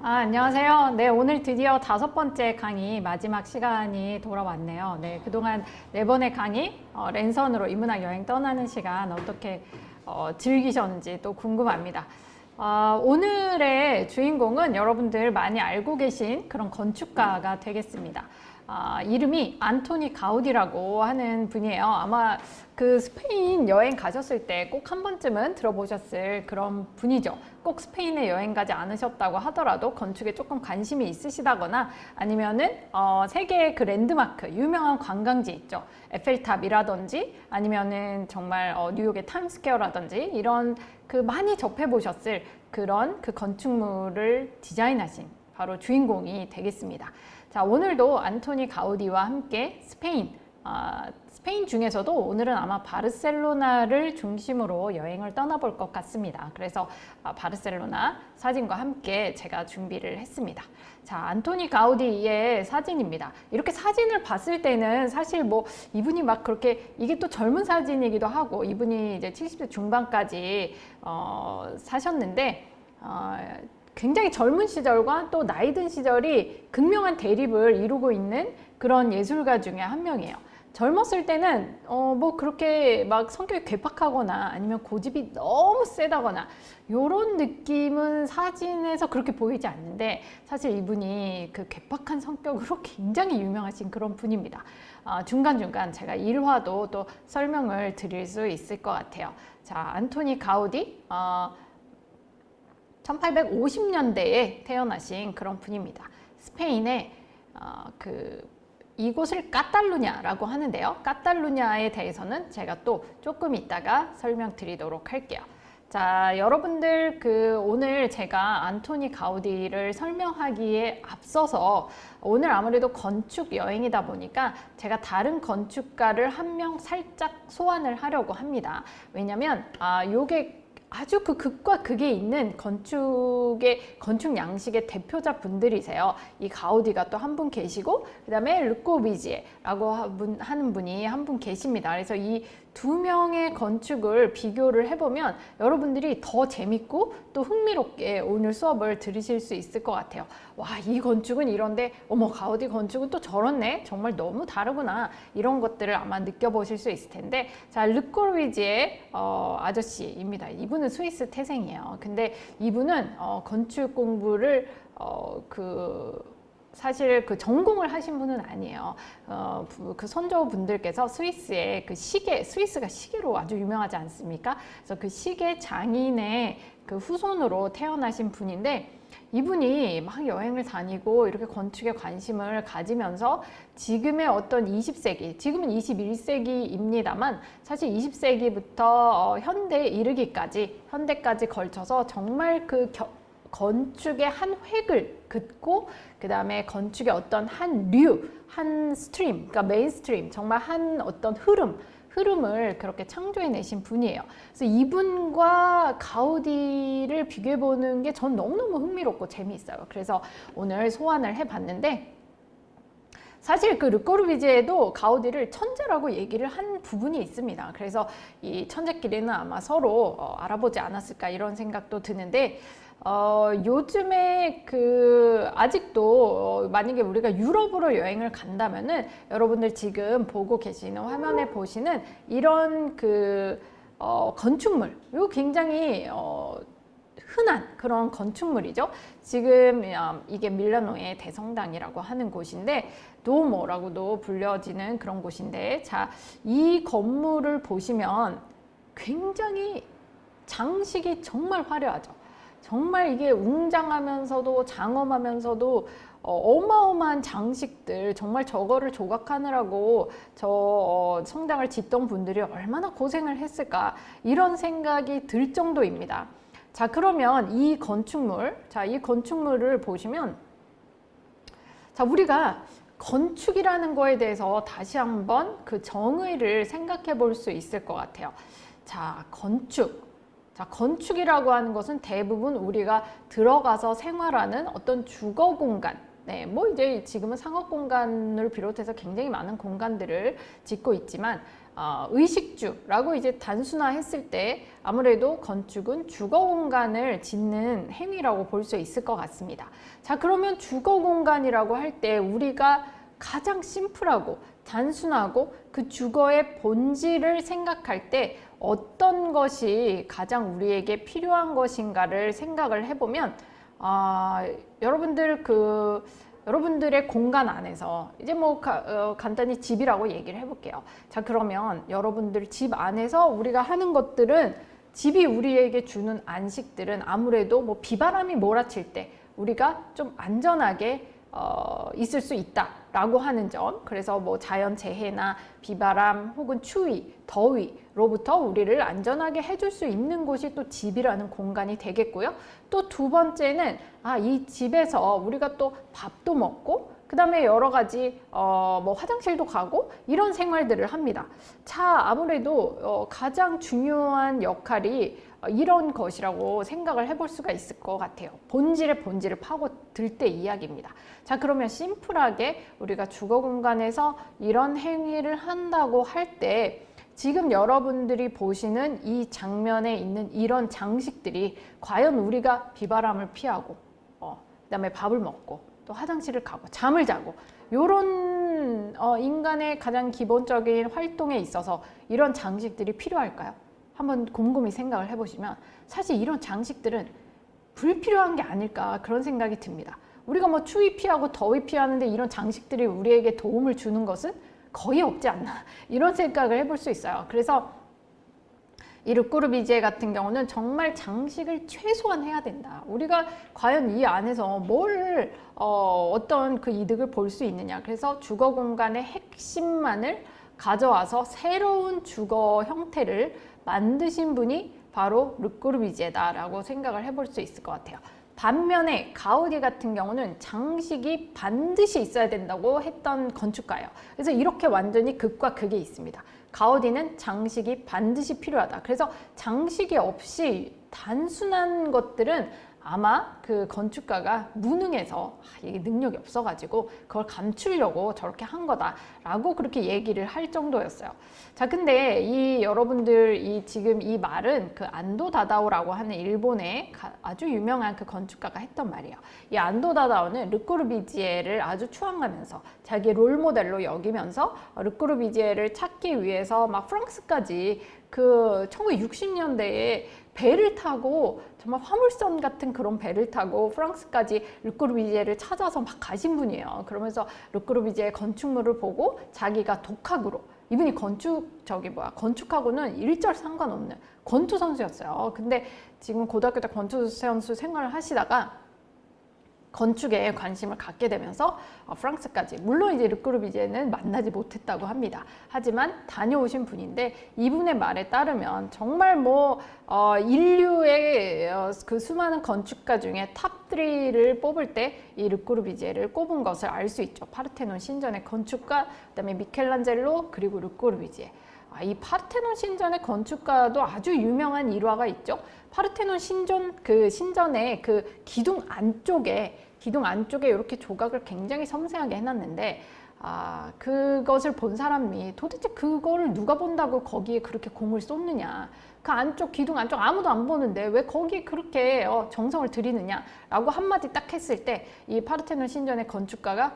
안녕하세요. 네, 오늘 드디어 5번째 강의 마지막 시간이 돌아왔네요. 네, 그동안 4번의 강의 랜선으로 인문학 여행 떠나는 시간 어떻게 즐기셨는지 또 궁금합니다. 오늘의 주인공은 여러분들 많이 알고 계신 그런 건축가가 되겠습니다. 이름이 안토니 가우디라고 하는 분이에요. 아마 그 스페인 여행 가셨을 때 꼭 한 번쯤은 들어보셨을 그런 분이죠. 꼭 스페인에 여행 가지 않으셨다고 하더라도 건축에 조금 관심이 있으시다거나 아니면은 세계의 그 랜드마크, 유명한 관광지 있죠. 에펠탑이라든지 아니면은 정말 뉴욕의 타임스퀘어라든지 이런 그 많이 접해보셨을 그런 그 건축물을 디자인하신 바로 주인공이 되겠습니다. 자, 오늘도 안토니 가우디와 함께 스페인 중에서도 오늘은 아마 바르셀로나를 중심으로 여행을 떠나볼 것 같습니다. 그래서 바르셀로나 사진과 함께 제가 준비를 했습니다. 자, 안토니 가우디의 사진입니다. 이렇게 사진을 봤을 때는 사실 뭐 이분이 막 그렇게 이게 또 젊은 사진이기도 하고 이분이 이제 70대 중반까지 사셨는데 굉장히 젊은 시절과 또 나이 든 시절이 극명한 대립을 이루고 있는 그런 예술가 중에 한 명이에요. 젊었을 때는 뭐 그렇게 막 성격이 괴팍하거나 아니면 고집이 너무 세다거나 요런 느낌은 사진에서 그렇게 보이지 않는데 사실 이분이 그 괴팍한 성격으로 굉장히 유명하신 그런 분입니다. 중간중간 제가 일화도 또 설명을 드릴 수 있을 것 같아요. 자, 안토니 가우디 1850년대에 태어나신 그런 분입니다. 스페인의 이곳을 까탈루냐라고 하는데요. 까탈루냐에 대해서는 제가 또 조금 이따가 설명드리도록 할게요. 자, 여러분들 오늘 제가 안토니 가우디를 설명하기에 앞서서 오늘 아무래도 건축 여행이다 보니까 제가 다른 건축가를 한 명 살짝 소환을 하려고 합니다. 왜냐면 요게 아주 그 극과 극에 있는 건축 양식의 대표자 분들이세요. 이 가우디가 또 한 분 계시고, 그 다음에 르꼬비지에라고 하는 분이 한 분 계십니다. 그래서 이 두 명의 건축을 비교를 해보면 여러분들이 더 재밌고 또 흥미롭게 오늘 수업을 들으실 수 있을 것 같아요. 와, 이 건축은 이런데, 어머, 가우디 건축은 또 저렇네? 정말 너무 다르구나. 이런 것들을 아마 느껴보실 수 있을 텐데, 자, 르꼬비지의 아저씨입니다. 이분은 스위스 태생이에요. 근데 이분은 건축 공부를 사실 그 전공을 하신 분은 아니에요. 그 선조분들께서 스위스의 스위스가 시계로 아주 유명하지 않습니까? 그래서 그 시계 장인의 그 후손으로 태어나신 분인데 이분이 막 여행을 다니고 이렇게 건축에 관심을 가지면서 지금의 어떤 20세기, 지금은 21세기입니다만 사실 20세기부터 현대까지 걸쳐서 정말 건축의 한 획을 긋고 그 다음에 건축의 어떤 한 스트림, 그러니까 메인스트림, 정말 한 어떤 흐름을 그렇게 창조해내신 분이에요. 그래서 이분과 가우디를 비교해보는 게 전 너무너무 흥미롭고 재미있어요. 그래서 오늘 소환을 해봤는데 사실 그 르꼬르비제에도 가우디를 천재라고 얘기를 한 부분이 있습니다. 그래서 이 천재끼리는 아마 서로 알아보지 않았을까 이런 생각도 드는데 요즘에 아직도 만약에 우리가 유럽으로 여행을 간다면은 여러분들 지금 보고 계시는 화면에 보시는 이런 건축물, 이거 굉장히 흔한 그런 건축물이죠. 지금 이게 밀라노의 대성당이라고 하는 곳인데 도모라고도 불려지는 그런 곳인데 자, 이 건물을 보시면 굉장히 장식이 정말 화려하죠. 정말 이게 웅장하면서도 장엄하면서도 어마어마한 장식들, 정말 저거를 조각하느라고 성당을 짓던 분들이 얼마나 고생을 했을까 이런 생각이 들 정도입니다. 자, 그러면 이 건축물을 보시면 자, 우리가 건축이라는 거에 대해서 다시 한번 그 정의를 생각해 볼 수 있을 것 같아요. 자, 건축이라고 하는 것은 대부분 우리가 들어가서 생활하는 어떤 주거 공간, 네, 뭐 이제 지금은 상업 공간을 비롯해서 굉장히 많은 공간들을 짓고 있지만 의식주라고 이제 단순화했을 때 아무래도 건축은 주거 공간을 짓는 행위라고 볼 수 있을 것 같습니다. 자, 그러면 주거 공간이라고 할 때 우리가 가장 심플하고 단순하고 그 주거의 본질을 생각할 때 어떤 것이 가장 우리에게 필요한 것인가를 생각을 해보면 여러분들의 공간 안에서 이제 뭐 간단히 집이라고 얘기를 해볼게요. 자, 그러면 여러분들 집 안에서 우리가 하는 것들은 집이 우리에게 주는 안식들은 아무래도 뭐 비바람이 몰아칠 때 우리가 좀 안전하게 있을 수 있다라고 하는 점. 그래서 뭐 자연 재해나 비바람 혹은 추위, 더위로부터 우리를 안전하게 해줄 수 있는 곳이 또 집이라는 공간이 되겠고요. 또 두 번째는 이 집에서 우리가 또 밥도 먹고 그 다음에 여러 가지 뭐 화장실도 가고 이런 생활들을 합니다. 자, 아무래도 가장 중요한 역할이 이런 것이라고 생각을 해볼 수가 있을 것 같아요. 본질의 본질을 파고들 때 이야기입니다. 자, 그러면 심플하게 우리가 주거 공간에서 이런 행위를 한다고 할 때 지금 여러분들이 보시는 이 장면에 있는 이런 장식들이 과연 우리가 비바람을 피하고 그다음에 밥을 먹고 또 화장실을 가고 잠을 자고 이런 인간의 가장 기본적인 활동에 있어서 이런 장식들이 필요할까요? 한번 곰곰이 생각을 해보시면 사실 이런 장식들은 불필요한 게 아닐까 그런 생각이 듭니다. 우리가 뭐 추위 피하고 더위 피하는데 이런 장식들이 우리에게 도움을 주는 것은 거의 없지 않나 이런 생각을 해볼 수 있어요. 그래서 이 르꼬르비지에 같은 경우는 정말 장식을 최소한 해야 된다. 우리가 과연 이 안에서 어떤 그 이득을 볼 수 있느냐. 그래서 주거 공간의 핵심만을 가져와서 새로운 주거 형태를 만드신 분이 바로 르꼬르비지에다라고 생각을 해볼 수 있을 것 같아요. 반면에 가우디 같은 경우는 장식이 반드시 있어야 된다고 했던 건축가예요. 그래서 이렇게 완전히 극과 극이 있습니다. 가우디는 장식이 반드시 필요하다. 그래서 장식이 없이 단순한 것들은 아마 그 건축가가 무능해서 이게 능력이 없어가지고 그걸 감추려고 저렇게 한 거다라고 그렇게 얘기를 할 정도였어요. 자, 근데 여러분들 지금 이 말은 그 안도 다다오라고 하는 일본의 아주 유명한 그 건축가가 했던 말이에요. 이 안도 다다오는 르꼬르비지에를 아주 추앙하면서 자기 롤 모델로 여기면서 르꼬르비지에를 찾기 위해서 막 프랑스까지 그 1960년대에 배를 타고 정말 화물선 같은 그런 배를 타고 프랑스까지 르꼬르비지에를 찾아서 막 가신 분이에요. 그러면서 르꼬르비지에 건축물을 보고 자기가 독학으로 이분이 건축하고는 일절 상관없는 권투 선수였어요. 근데 지금 고등학교 때 권투 선수 생활을 하시다가 건축에 관심을 갖게 되면서 프랑스까지, 물론 이제 르꼬르비지에는 만나지 못했다고 합니다. 하지만 다녀오신 분인데 이분의 말에 따르면 정말 인류의 그 수많은 건축가 중에 탑 3를 뽑을 때 이 르꼬르비지에를 꼽은 것을 알 수 있죠. 파르테논 신전의 건축가, 그다음에 미켈란젤로, 그리고 르꼬르비지에. 이 파르테논 신전의 건축가도 아주 유명한 일화가 있죠. 파르테논 신전의 그 기둥 안쪽에 이렇게 조각을 굉장히 섬세하게 해놨는데 그것을 본 사람이 도대체 그거를 누가 본다고 거기에 그렇게 공을 쏟느냐, 그 안쪽 기둥 안쪽 아무도 안 보는데 왜 거기에 그렇게 정성을 들이느냐라고 한마디 딱 했을 때 이 파르테논 신전의 건축가가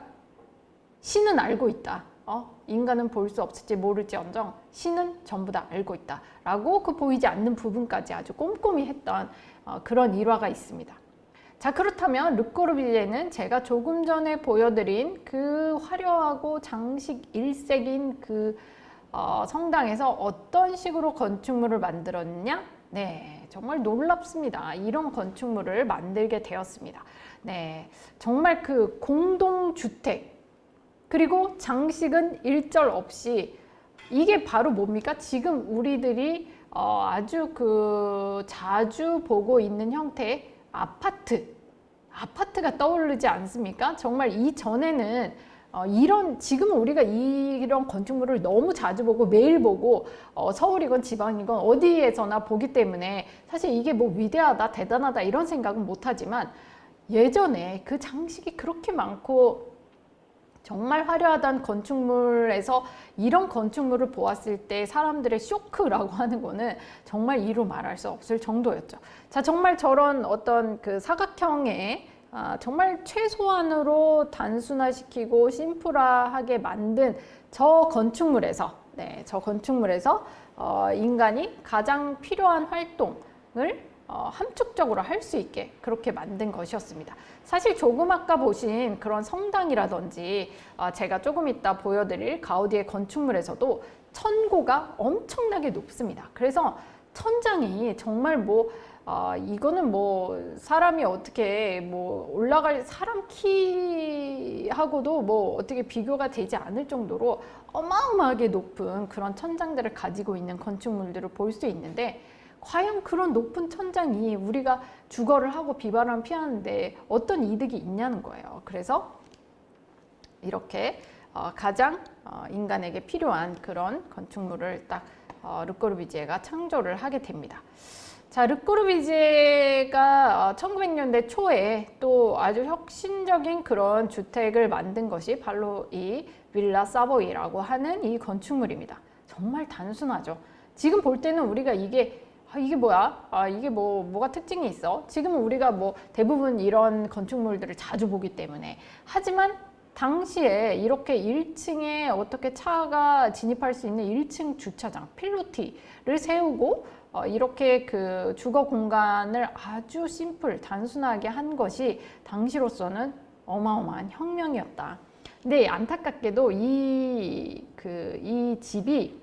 신은 알고 있다. 인간은 볼 수 없을지 모를지언정 신은 전부 다 알고 있다 라고 그 보이지 않는 부분까지 아주 꼼꼼히 했던 그런 일화가 있습니다. 자, 그렇다면 르꼬르비지에는 제가 조금 전에 보여드린 그 화려하고 장식 일색인 그 성당에서 어떤 식으로 건축물을 만들었냐? 네, 정말 놀랍습니다. 이런 건축물을 만들게 되었습니다. 네, 정말 그 공동주택 그리고 장식은 일절 없이, 이게 바로 뭡니까? 지금 우리들이 아주 자주 보고 있는 형태의 아파트가 떠오르지 않습니까? 정말 이전에는 지금은 우리가 이런 건축물을 너무 자주 보고 매일 보고 서울이건 지방이건 어디에서나 보기 때문에 사실 이게 뭐 위대하다 대단하다 이런 생각은 못하지만 예전에 그 장식이 그렇게 많고 정말 화려하던 건축물에서 이런 건축물을 보았을 때 사람들의 쇼크라고 하는 거는 정말 이루 말할 수 없을 정도였죠. 자, 정말 저런 어떤 그 사각형의 정말 최소한으로 단순화시키고 심플하게 만든 저 건축물에서, 저 건축물에서 인간이 가장 필요한 활동을 함축적으로 할 수 있게 그렇게 만든 것이었습니다. 사실 조금 아까 보신 그런 성당이라든지 제가 조금 이따 보여드릴 가우디의 건축물에서도 천고가 엄청나게 높습니다. 그래서 천장이 정말 이거는 사람이 어떻게 올라갈 사람 키하고도 어떻게 비교가 되지 않을 정도로 어마어마하게 높은 그런 천장들을 가지고 있는 건축물들을 볼 수 있는데, 과연 그런 높은 천장이 우리가 주거를 하고 비바람 피하는데 어떤 이득이 있냐는 거예요. 그래서 이렇게 가장 인간에게 필요한 그런 건축물을 딱 르꼬르비지에가 창조를 하게 됩니다. 자, 르꼬르비지에가 1900년대 초에 또 아주 혁신적인 그런 주택을 만든 것이 바로 이 빌라 사보이라고 하는 이 건축물입니다. 정말 단순하죠. 지금 볼 때는 우리가 이게 뭐야? 이게 뭐가 특징이 있어? 지금은 우리가 대부분 이런 건축물들을 자주 보기 때문에. 하지만 당시에 이렇게 1층에 어떻게 차가 진입할 수 있는 1층 주차장, 필로티를 세우고 이렇게 그 주거 공간을 아주 심플, 단순하게 한 것이 당시로서는 어마어마한 혁명이었다. 근데 안타깝게도 이 집이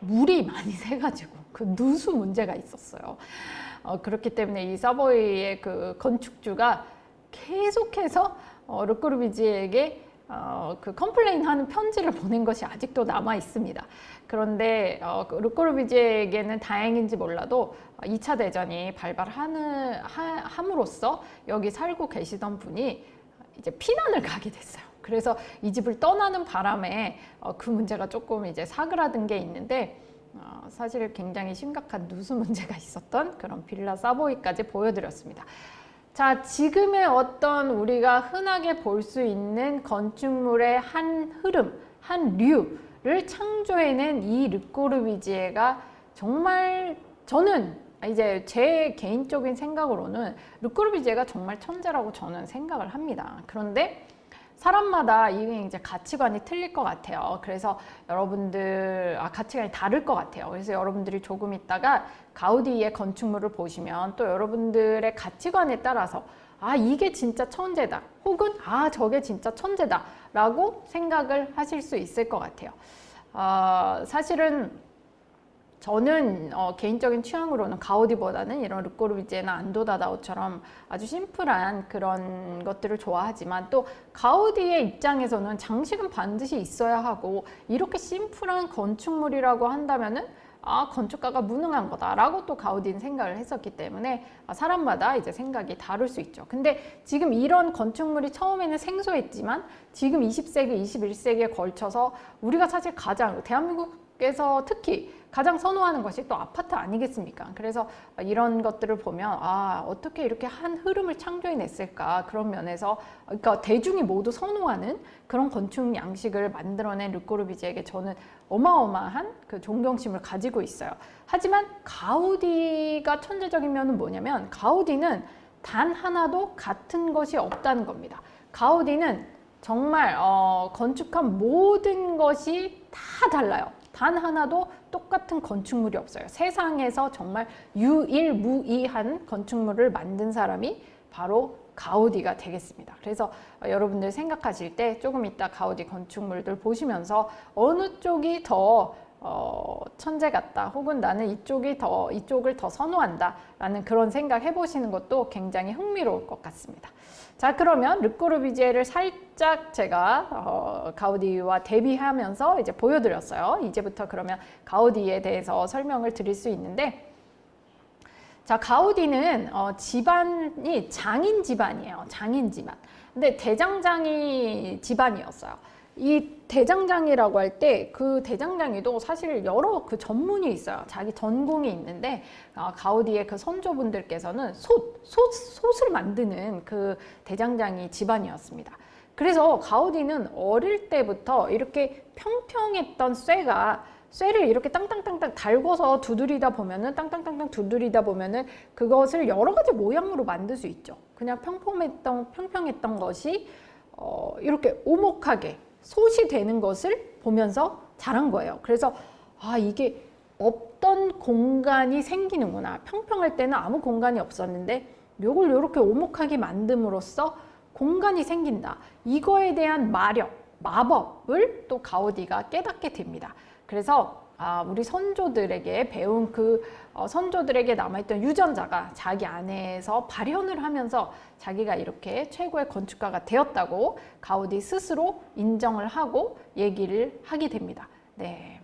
물이 많이 새가지고 그 누수 문제가 있었어요. 그렇기 때문에 이 사보이의 그 건축주가 계속해서 르꼬르비지에게 그 컴플레인하는 편지를 보낸 것이 아직도 남아 있습니다. 그런데 르꼬르비지에게는 다행인지 몰라도 2차 대전이 발발함으로써 여기 살고 계시던 분이 이제 피난을 가게 됐어요. 그래서 이 집을 떠나는 바람에 그 문제가 조금 이제 사그라든 게 있는데, 사실 굉장히 심각한 누수 문제가 있었던 그런 빌라 사보이까지 보여드렸습니다. 자, 지금의 어떤 우리가 흔하게 볼 수 있는 건축물의 한 흐름, 한 류를 창조해낸 이 르꼬르비지에가 정말, 저는 이제 제 개인적인 생각으로는 르꼬르비지에가 정말 천재라고 저는 생각을 합니다. 그런데 사람마다 이게 이제 가치관이 틀릴 것 같아요. 그래서 여러분들 가치관이 다를 것 같아요. 그래서 여러분들이 조금 있다가 가우디의 건축물을 보시면 또 여러분들의 가치관에 따라서 이게 진짜 천재다, 혹은 저게 진짜 천재다 라고 생각을 하실 수 있을 것 같아요. 사실은 저는 개인적인 취향으로는 가우디보다는 이런 르꼬르비지에나 안도다다오처럼 아주 심플한 그런 것들을 좋아하지만, 또 가우디의 입장에서는 장식은 반드시 있어야 하고, 이렇게 심플한 건축물이라고 한다면은 건축가가 무능한 거다라고 또 가우디는 생각을 했었기 때문에 사람마다 이제 생각이 다를 수 있죠. 근데 지금 이런 건축물이 처음에는 생소했지만 지금 20세기, 21세기에 걸쳐서 우리가 사실 가장 대한민국에서 특히 가장 선호하는 것이 또 아파트 아니겠습니까? 그래서 이런 것들을 보면 어떻게 이렇게 한 흐름을 창조해냈을까, 그런 면에서 그러니까 대중이 모두 선호하는 그런 건축 양식을 만들어낸 르꼬르비지에게 저는 어마어마한 그 존경심을 가지고 있어요. 하지만 가우디가 천재적인 면은 뭐냐면, 가우디는 단 하나도 같은 것이 없다는 겁니다. 가우디는 정말 건축한 모든 것이 다 달라요. 단 하나도 똑같은 건축물이 없어요. 세상에서 정말 유일무이한 건축물을 만든 사람이 바로 가우디가 되겠습니다. 그래서 여러분들 생각하실 때 조금 이따 가우디 건축물들 보시면서 어느 쪽이 더 천재 같다, 혹은 나는 이쪽을 더 선호한다 라는 그런 생각 해보시는 것도 굉장히 흥미로울 것 같습니다. 자, 그러면 르꼬르비지에를 살짝 제가 가우디와 대비하면서 이제 보여드렸어요. 이제부터 그러면 가우디에 대해서 설명을 드릴 수 있는데, 자, 가우디는 집안이 장인 집안이에요. 장인 집안. 근데 대장장이 집안이었어요. 이 대장장이라고 할 때 그 대장장이도 사실 여러 그 전문이 있어요. 자기 전공이 있는데 가우디의 그 선조분들께서는 솥을 만드는 그 대장장이 집안이었습니다. 그래서 가우디는 어릴 때부터 이렇게 평평했던 쇠를 이렇게 땅땅땅땅 달궈서 두드리다 보면은 땅땅땅땅 두드리다 보면은 그것을 여러 가지 모양으로 만들 수 있죠. 그냥 평평했던 것이 이렇게 오목하게 솥이 되는 것을 보면서 자란 거예요. 그래서 이게 없던 공간이 생기는구나. 평평할 때는 아무 공간이 없었는데 요걸 이렇게 오목하게 만듦으로써 공간이 생긴다. 이거에 대한 마법을 또 가우디가 깨닫게 됩니다. 그래서 우리 선조들에게 배운 선조들에게 남아있던 유전자가 자기 안에서 발현을 하면서 자기가 이렇게 최고의 건축가가 되었다고 가우디 스스로 인정을 하고 얘기를 하게 됩니다. 네.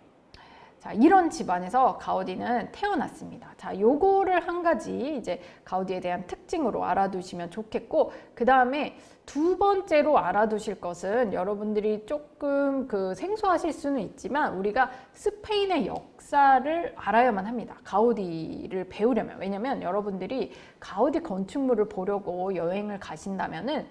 자, 이런 집안에서 가우디는 태어났습니다. 자, 요거를 한 가지 이제 가우디에 대한 특징으로 알아두시면 좋겠고, 그 다음에 두 번째로 알아두실 것은 여러분들이 조금 생소하실 수는 있지만 우리가 스페인의 역사를 알아야만 합니다. 가우디를 배우려면. 왜냐면 여러분들이 가우디 건축물을 보려고 여행을 가신다면은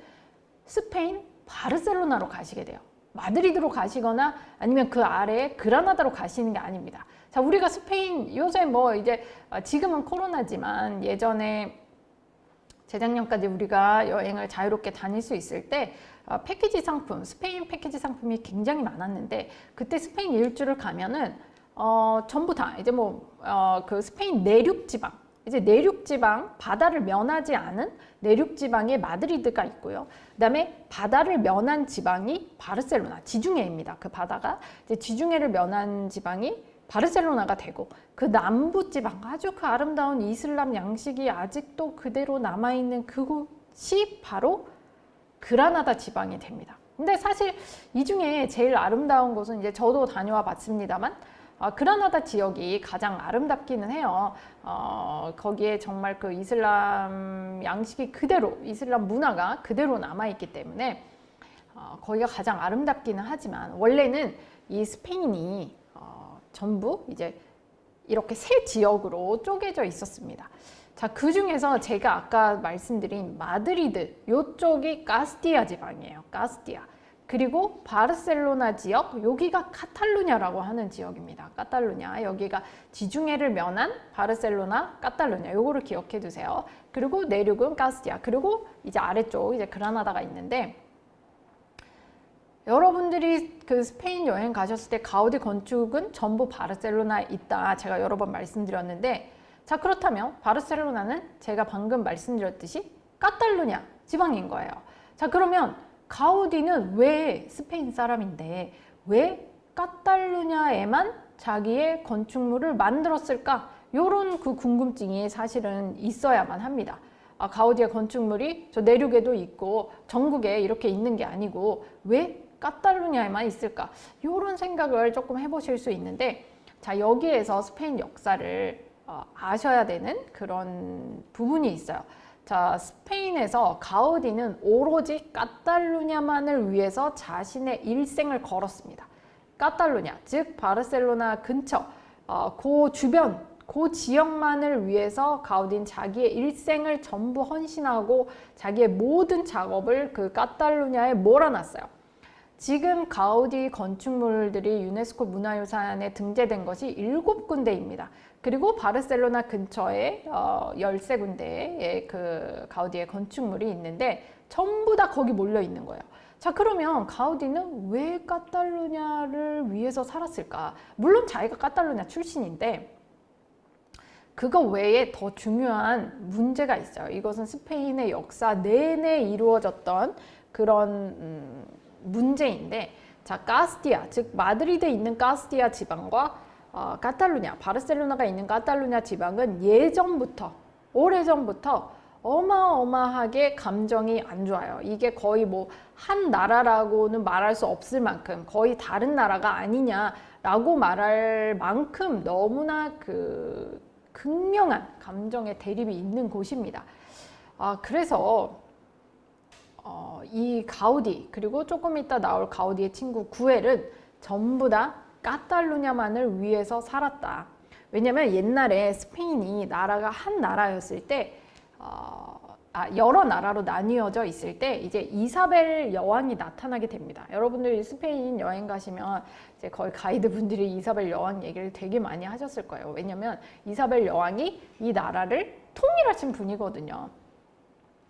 스페인 바르셀로나로 가시게 돼요. 마드리드로 가시거나 아니면 그 아래에 그라나다로 가시는 게 아닙니다. 자, 우리가 스페인 요새 이제 지금은 코로나지만 예전에 재작년까지 우리가 여행을 자유롭게 다닐 수 있을 때 패키지 상품, 스페인 패키지 상품이 굉장히 많았는데 그때 스페인 일주를 가면은 전부 다 이제 그 스페인 내륙 지방, 이제 내륙 지방, 바다를 면하지 않은 내륙 지방에 마드리드가 있고요. 그다음에 바다를 면한 지방이 바르셀로나, 지중해입니다. 그 바다가 이제 지중해를 면한 지방이 바르셀로나가 되고, 그 남부 지방, 아주 그 아름다운 이슬람 양식이 아직도 그대로 남아있는 그곳이 바로 그라나다 지방이 됩니다. 근데 사실 이 중에 제일 아름다운 곳은 이제 저도 다녀와 봤습니다만 그라나다 지역이 가장 아름답기는 해요. 거기에 정말 그 이슬람 양식이 그대로, 이슬람 문화가 그대로 남아있기 때문에 거기가 가장 아름답기는 하지만 원래는 이 스페인이 전부 이제 이렇게 세 지역으로 쪼개져 있었습니다. 자, 그 중에서 제가 아까 말씀드린 마드리드, 요쪽이 카스티아 지방이에요. 카스티아. 그리고 바르셀로나 지역, 여기가 카탈루냐라고 하는 지역입니다. 카탈루냐, 여기가 지중해를 면한 바르셀로나, 카탈루냐, 요거를 기억해 두세요. 그리고 내륙은 카스티아, 그리고 이제 아래쪽 이제 그라나다가 있는데, 여러분들이 그 스페인 여행 가셨을 때 가우디 건축은 전부 바르셀로나에 있다, 제가 여러 번 말씀드렸는데, 자, 그렇다면 바르셀로나는 제가 방금 말씀드렸듯이 카탈루냐 지방인 거예요. 자, 그러면 가우디는 왜 스페인 사람인데 왜 카탈루냐에만 자기의 건축물을 만들었을까? 요런 그 궁금증이 사실은 있어야만 합니다. 가우디의 건축물이 저 내륙에도 있고 전국에 이렇게 있는 게 아니고 왜 카탈루냐에만 있을까? 요런 생각을 조금 해보실 수 있는데, 자, 여기에서 스페인 역사를 아셔야 되는 그런 부분이 있어요. 자, 스페인에서 가우디는 오로지 카탈루냐만을 위해서 자신의 일생을 걸었습니다. 카탈루냐, 즉 바르셀로나 근처, 그 주변, 그 지역만을 위해서 가우디는 자기의 일생을 전부 헌신하고 자기의 모든 작업을 그 카탈루냐에 몰아놨어요. 지금 가우디 건축물들이 유네스코 문화유산에 등재된 것이 7군데입니다. 그리고 바르셀로나 근처에 13군데의 그 가우디의 건축물이 있는데 전부 다 거기 몰려 있는 거예요. 자, 그러면 가우디는 왜 카탈루냐를 위해서 살았을까? 물론 자기가 카탈루냐 출신인데 그거 외에 더 중요한 문제가 있어요. 이것은 스페인의 역사 내내 이루어졌던 그런 문제인데, 자, 카스티아, 즉 마드리드에 있는 카스티아 지방과 카탈루냐, 바르셀로나가 있는 카탈루냐 지방은 예전부터, 오래전부터 어마어마하게 감정이 안 좋아요. 이게 거의 한 나라라고는 말할 수 없을 만큼 거의 다른 나라가 아니냐라고 말할 만큼 너무나 그 극명한 감정의 대립이 있는 곳입니다. 그래서 이 가우디, 그리고 조금 이따 나올 가우디의 친구 구엘은 전부 다 카탈루냐만을 위해서 살았다. 왜냐면 옛날에 스페인이 나라가 한 나라였을 때 여러 나라로 나뉘어져 있을 때 이제 이사벨 여왕이 나타나게 됩니다. 여러분들이 스페인 여행 가시면 이제 거의 가이드 분들이 이사벨 여왕 얘기를 되게 많이 하셨을 거예요. 왜냐면 이사벨 여왕이 이 나라를 통일하신 분이거든요.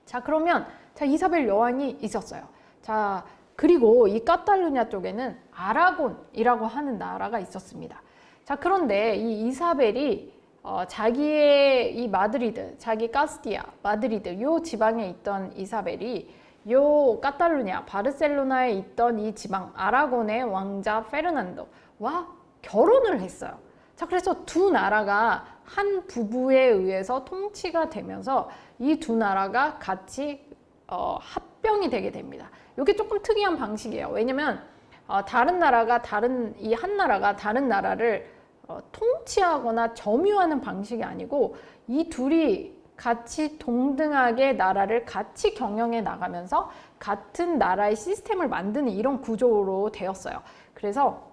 자, 그러면 자, 이사벨 여왕이 있었어요. 자, 그리고 이 카탈루냐 쪽에는 아라곤이라고 하는 나라가 있었습니다. 자, 그런데 이 이사벨이 자기의 이 마드리드, 자기 카스티아, 마드리드 요 지방에 있던 이사벨이 요 카탈루냐, 바르셀로나에 있던 이 지방 아라곤의 왕자 페르난도와 결혼을 했어요. 자, 그래서 두 나라가 한 부부에 의해서 통치가 되면서 이 두 나라가 같이 합병이 되게 됩니다. 이게 조금 특이한 방식이에요. 왜냐면 다른 나라가 이 한 나라가 다른 나라를 통치하거나 점유하는 방식이 아니고 이 둘이 같이 동등하게 나라를 같이 경영해 나가면서 같은 나라의 시스템을 만드는 이런 구조로 되었어요. 그래서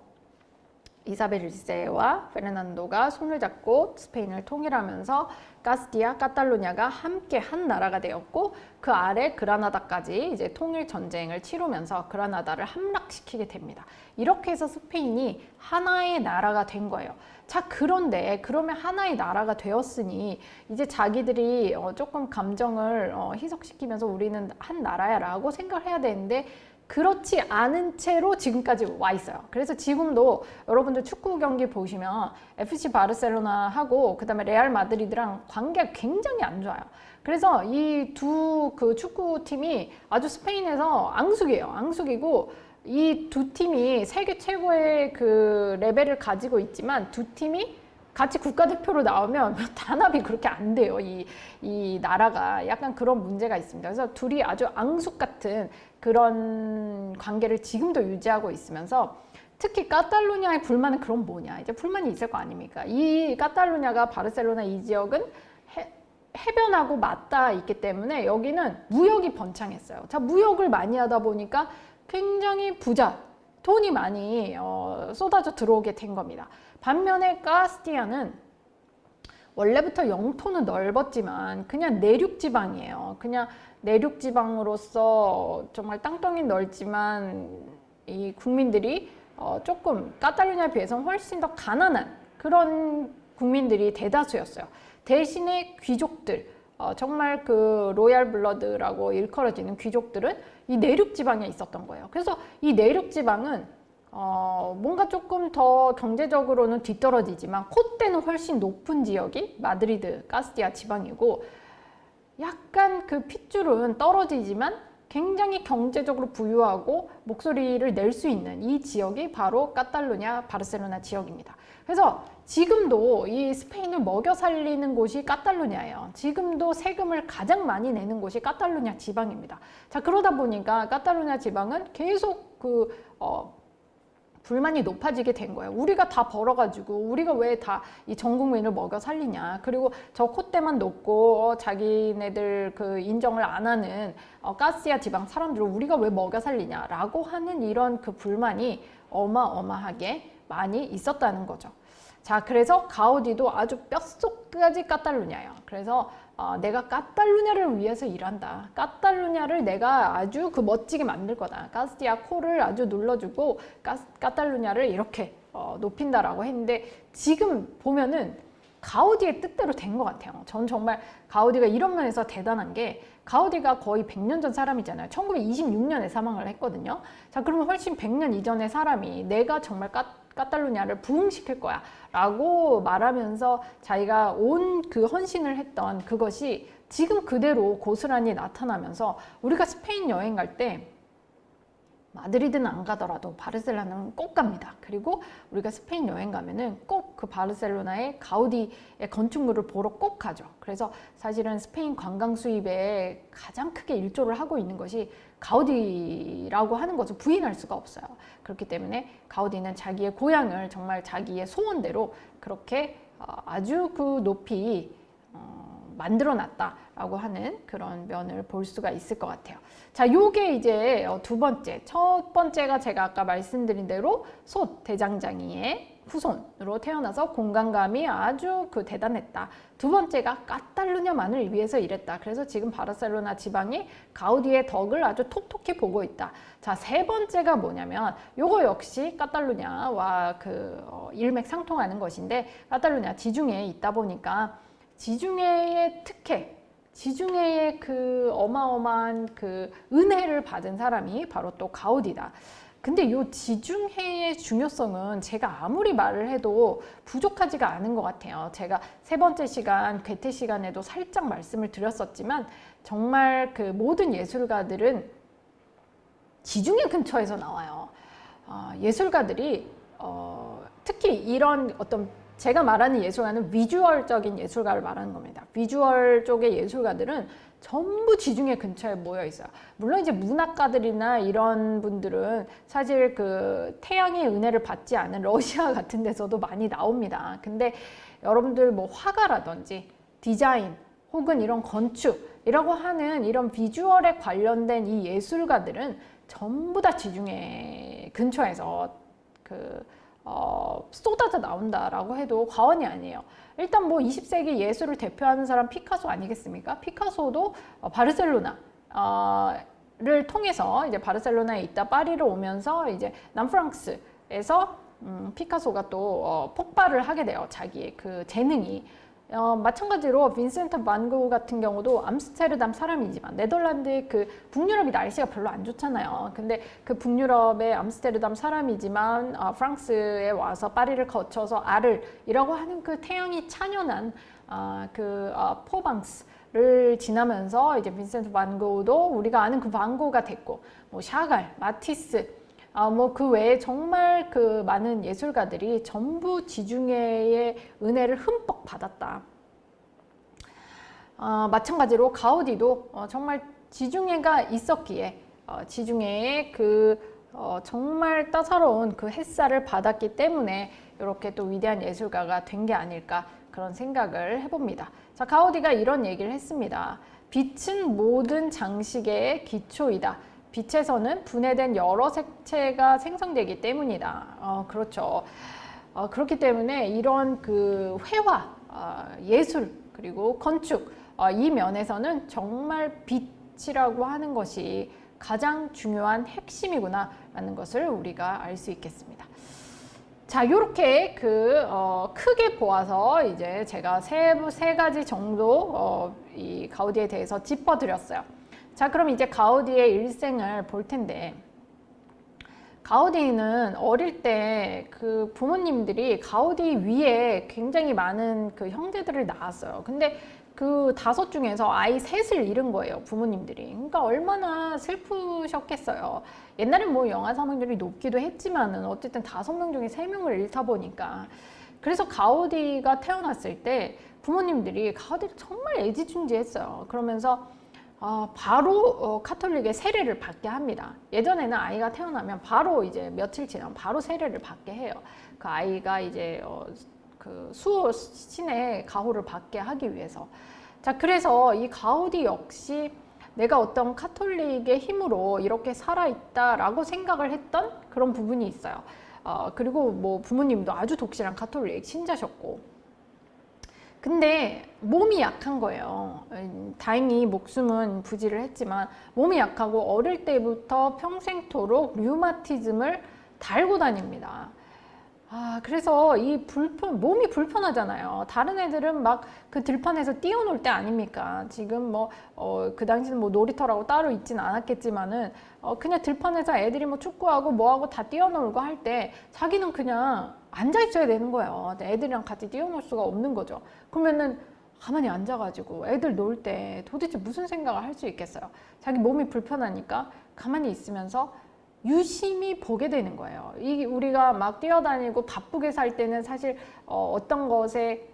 이사벨 1세와 페르난도가 손을 잡고 스페인을 통일하면서 카스티아, 카탈루냐가 함께 한 나라가 되었고 그 아래 그라나다까지 이제 통일 전쟁을 치르면서 그라나다를 함락시키게 됩니다. 이렇게 해서 스페인이 하나의 나라가 된 거예요. 자, 그런데 그러면 하나의 나라가 되었으니 이제 자기들이 조금 감정을 희석시키면서 우리는 한 나라야 라고 생각을 해야 되는데 그렇지 않은 채로 지금까지 와 있어요. 그래서 지금도 여러분들 축구 경기 보시면 FC 바르셀로나하고 그다음에 레알 마드리드랑 관계가 굉장히 안 좋아요. 그래서 이 두 그 축구팀이 아주 스페인에서 앙숙이에요. 앙숙이고 이 두 팀이 세계 최고의 그 레벨을 가지고 있지만 두 팀이 같이 국가대표로 나오면 단합이 그렇게 안 돼요. 이 나라가 약간 그런 문제가 있습니다. 그래서 둘이 아주 앙숙 같은 그런 관계를 지금도 유지하고 있으면서 특히 카탈루냐의 불만은 그럼 뭐냐. 이제 불만이 있을 거 아닙니까? 이 카탈루냐가 바르셀로나 이 지역은 해변하고 맞닿아 있기 때문에 여기는 무역이 번창했어요. 자, 무역을 많이 하다 보니까 굉장히 부자, 돈이 많이 쏟아져 들어오게 된 겁니다. 반면에 카스티아는 원래부터 영토는 넓었지만 그냥 내륙지방이에요. 그냥 내륙지방으로서 정말 땅덩이 넓지만 이 국민들이 조금 카탈루냐에 비해서는 훨씬 더 가난한 그런 국민들이 대다수였어요. 대신에 귀족들, 정말 그 로얄 블러드라고 일컬어지는 귀족들은 이 내륙지방에 있었던 거예요. 그래서 이 내륙지방은 뭔가 조금 더 경제적으로는 뒤떨어지지만 콧대는 훨씬 높은 지역이 마드리드, 카스티아 지방이고 약간 그 핏줄은 떨어지지만 굉장히 경제적으로 부유하고 목소리를 낼 수 있는 이 지역이 바로 카탈루냐, 바르셀로나 지역입니다. 그래서 지금도 이 스페인을 먹여 살리는 곳이 카탈루냐예요. 지금도 세금을 가장 많이 내는 곳이 카탈루냐 지방입니다. 자, 그러다 보니까 카탈루냐 지방은 계속 불만이 높아지게 된 거예요. 우리가 다 벌어가지고 우리가 왜 다 이 전 국민을 먹여 살리냐. 그리고 저 콧대만 높고 자기네들 그 인정을 안 하는 카스티아 지방 사람들을 우리가 왜 먹여 살리냐라고 하는 이런 그 불만이 어마어마하게 많이 있었다는 거죠. 자, 그래서 가우디도 아주 뼛속까지 카탈루냐예요. 그래서 내가 카탈루냐를 위해서 일한다. 카탈루냐를 내가 아주 그 멋지게 만들 거다. 카스티아 코를 아주 눌러주고 카탈루냐를 이렇게 높인다라고 했는데 지금 보면은 가우디의 뜻대로 된 것 같아요. 전 정말 가우디가 이런 면에서 대단한 게 가우디가 거의 100년 전 사람이잖아요. 1926년에 사망을 했거든요. 자, 그러면 훨씬 100년 이전의 사람이 내가 정말 카탈루냐를 부흥시킬 거야 라고 말하면서 자기가 온 그 헌신을 했던 그것이 지금 그대로 고스란히 나타나면서 우리가 스페인 여행 갈 때 마드리드는 안 가더라도 바르셀로나는 꼭 갑니다. 그리고 우리가 스페인 여행 가면은 꼭 그 바르셀로나의 가우디의 건축물을 보러 꼭 가죠. 그래서 사실은 스페인 관광 수입에 가장 크게 일조를 하고 있는 것이 가우디라고 하는 것을 부인할 수가 없어요. 그렇기 때문에 가우디는 자기의 고향을 정말 자기의 소원대로 그렇게 아주 그 높이 만들어 놨다라고 하는 그런 면을 볼 수가 있을 것 같아요. 자, 요게 이제 두 번째. 첫 번째가 제가 아까 말씀드린 대로 솥 대장장이의 후손으로 태어나서 공간감이 아주 대단했다. 두 번째가 카탈루냐만을 위해서 일했다. 그래서 지금 바르셀로나 지방이 가우디의 덕을 아주 톡톡히 보고 있다. 자, 세 번째가 뭐냐면 요거 역시 카탈루냐와 일맥상통하는 것인데, 카탈루냐 지중해에 있다 보니까 지중해의 특혜, 지중해의 어마어마한 은혜를 받은 사람이 바로 또 가우디다. 근데 요 지중해의 중요성은 제가 아무리 말을 해도 부족하지가 않은 것 같아요. 제가 세 번째 시간, 괴테 시간에도 살짝 말씀을 드렸었지만, 정말 모든 예술가들은 지중해 근처에서 나와요. 예술가들이 특히 이런 제가 말하는 예술가는 비주얼적인 예술가를 말하는 겁니다. 비주얼 쪽의 예술가들은 전부 지중해 근처에 모여 있어요. 물론 이제 문학가들이나 이런 분들은 사실 태양의 은혜를 받지 않은 러시아 같은 데서도 많이 나옵니다. 근데 여러분들 뭐 화가라든지 디자인 혹은 이런 건축이라고 하는 이런 비주얼에 관련된 이 예술가들은 전부 다 지중해 근처에서 쏟아져 나온다라고 해도 과언이 아니에요. 일단 뭐 20세기 예술을 대표하는 사람 피카소 아니겠습니까? 피카소도 바르셀로나를 통해서 이제 바르셀로나에 있다 파리를 오면서 이제 남프랑스에서 피카소가 또 폭발을 하게 돼요. 자기의 재능이. 마찬가지로 빈센트 반 고흐 같은 경우도 암스테르담 사람이지만 네덜란드의 북유럽이 날씨가 별로 안 좋잖아요. 근데 북유럽의 암스테르담 사람이지만 프랑스에 와서 파리를 거쳐서 아르이라고 하는 태양이 찬연한 포방스를 지나면서 이제 빈센트 반 고흐도 우리가 아는 반 고흐가 됐고, 뭐 샤갈, 마티스, 뭐 외에 정말 많은 예술가들이 전부 지중해의 은혜를 흠뻑 받았다. 마찬가지로 가우디도 정말 지중해가 있었기에 지중해의 정말 따사로운 햇살을 받았기 때문에 이렇게 또 위대한 예술가가 된 게 아닐까, 그런 생각을 해봅니다. 자, 가우디가 이런 얘기를 했습니다. 빛은 모든 장식의 기초이다. 빛에서는 분해된 여러 색채가 생성되기 때문이다. 그렇죠. 그렇기 때문에 이런 회화, 예술, 그리고 건축, 이 면에서는 정말 빛이라고 하는 것이 가장 중요한 핵심이구나 라는 것을 우리가 알 수 있겠습니다. 자, 요렇게 크게 보아서 이제 제가 세 가지 정도 이 가우디에 대해서 짚어드렸어요. 자, 그럼 이제 가우디의 일생을 볼 텐데, 가우디는 어릴 때 부모님들이 가우디 위에 굉장히 많은 형제들을 낳았어요. 근데 5 중에서 아이 3을 잃은 거예요, 부모님들이. 그러니까 얼마나 슬프셨겠어요. 옛날엔 뭐 영아 사망률이 높기도 했지만은 어쨌든 5명 중에 3명을 잃다 보니까. 그래서 가우디가 태어났을 때 부모님들이 가우디를 정말 애지중지했어요. 그러면서 바로 카톨릭의 세례를 받게 합니다. 예전에는 아이가 태어나면 바로 이제 며칠 지나면 바로 세례를 받게 해요. 그 아이가 이제 수호 신의 가호를 받게 하기 위해서. 자, 그래서 이 가우디 역시 내가 어떤 카톨릭의 힘으로 이렇게 살아있다라고 생각을 했던 그런 부분이 있어요. 그리고 뭐 부모님도 아주 독실한 카톨릭 신자셨고. 근데 몸이 약한 거예요. 다행히 목숨은 부지를 했지만 몸이 약하고 어릴 때부터 평생토록 류마티즘을 달고 다닙니다. 그래서 몸이 불편하잖아요. 다른 애들은 막 들판에서 뛰어놀 때 아닙니까? 지금 그 당시는 뭐 놀이터라고 따로 있진 않았겠지만은, 그냥 들판에서 애들이 뭐 축구하고 뭐하고 다 뛰어놀고 할 때 자기는 그냥 앉아 있어야 되는 거예요. 애들이랑 같이 뛰어놀 수가 없는 거죠. 그러면은 가만히 앉아가지고 애들 놀 때 도대체 무슨 생각을 할 수 있겠어요? 자기 몸이 불편하니까 가만히 있으면서 유심히 보게 되는 거예요. 우리가 막 뛰어다니고 바쁘게 살 때는 사실 어떤 것에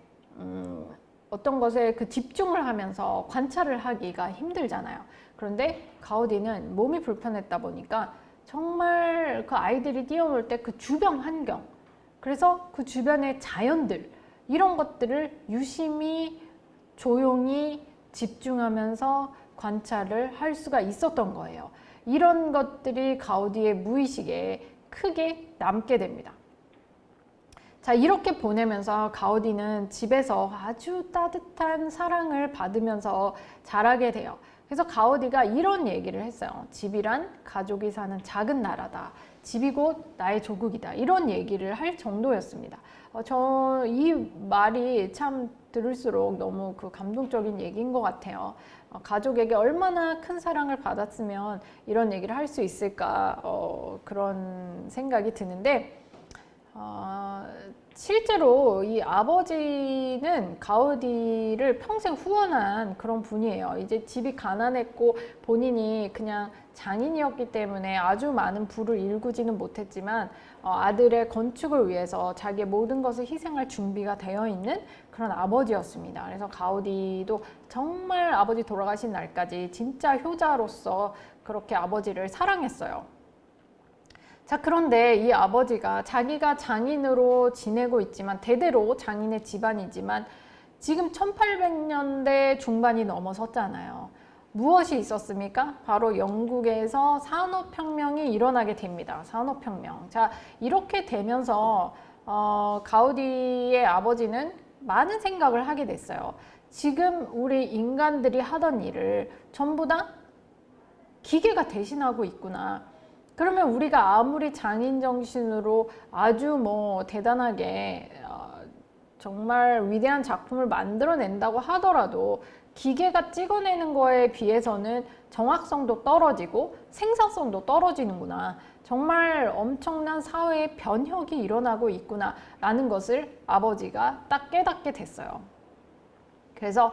집중을 하면서 관찰을 하기가 힘들잖아요. 그런데 가우디는 몸이 불편했다 보니까 정말 아이들이 뛰어놀 때 주변 환경, 그래서 주변의 자연들, 이런 것들을 유심히 조용히 집중하면서 관찰을 할 수가 있었던 거예요. 이런 것들이 가우디의 무의식에 크게 남게 됩니다. 자, 이렇게 보내면서 가우디는 집에서 아주 따뜻한 사랑을 받으면서 자라게 돼요. 그래서 가우디가 이런 얘기를 했어요. 집이란 가족이 사는 작은 나라다. 집이 곧 나의 조국이다. 이런 얘기를 할 정도였습니다. 저 이 말이 참 들을수록 너무 그 감동적인 얘기인 것 같아요. 가족에게 얼마나 큰 사랑을 받았으면 이런 얘기를 할 수 있을까, 그런 생각이 드는데, 실제로 이 아버지는 가우디를 평생 후원한 그런 분이에요. 이제 집이 가난했고 본인이 그냥 장인이었기 때문에 아주 많은 부를 일구지는 못했지만 아들의 건축을 위해서 자기의 모든 것을 희생할 준비가 되어 있는 그런 아버지였습니다. 그래서 가우디도 정말 아버지 돌아가신 날까지 진짜 효자로서 그렇게 아버지를 사랑했어요. 자, 그런데 이 아버지가 자기가 장인으로 지내고 있지만 대대로 장인의 집안이지만 지금 1800년대 중반이 넘어섰잖아요. 무엇이 있었습니까? 바로 영국에서 산업혁명이 일어나게 됩니다. 산업혁명. 자, 이렇게 되면서 가우디의 아버지는 많은 생각을 하게 됐어요. 지금 우리 인간들이 하던 일을 전부 다 기계가 대신하고 있구나. 그러면 우리가 아무리 장인 정신으로 아주 뭐 대단하게 정말 위대한 작품을 만들어낸다고 하더라도 기계가 찍어내는 거에 비해서는 정확성도 떨어지고 생산성도 떨어지는구나. 정말 엄청난 사회의 변혁이 일어나고 있구나 라는 것을 아버지가 딱 깨닫게 됐어요. 그래서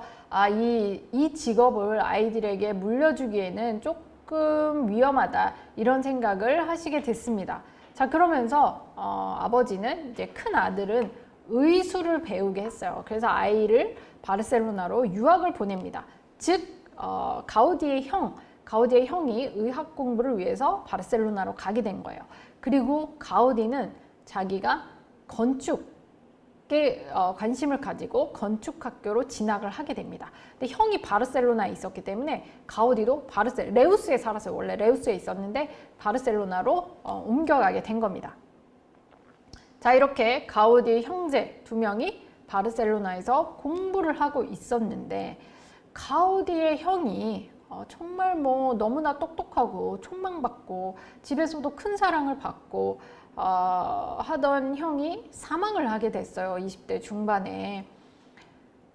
이 직업을 아이들에게 물려주기에는 조금 위험하다 이런 생각을 하시게 됐습니다. 자, 그러면서 아버지는 이제 큰 아들은 의술을 배우게 했어요. 그래서 아이를 바르셀로나로 유학을 보냅니다. 즉 가우디의 형이 의학 공부를 위해서 바르셀로나로 가게 된 거예요. 그리고 가우디는 자기가 건축에 관심을 가지고 건축학교로 진학을 하게 됩니다. 근데 형이 바르셀로나에 있었기 때문에 가우디도 레우스에 살았어요. 원래 레우스에 있었는데 바르셀로나로 옮겨가게 된 겁니다. 자, 이렇게 가우디 형제 두 명이 바르셀로나에서 공부를 하고 있었는데 가우디의 형이 정말 뭐 너무나 똑똑하고 촉망받고 집에서도 큰 사랑을 받고 하던 형이 사망을 하게 됐어요. 20대 중반에.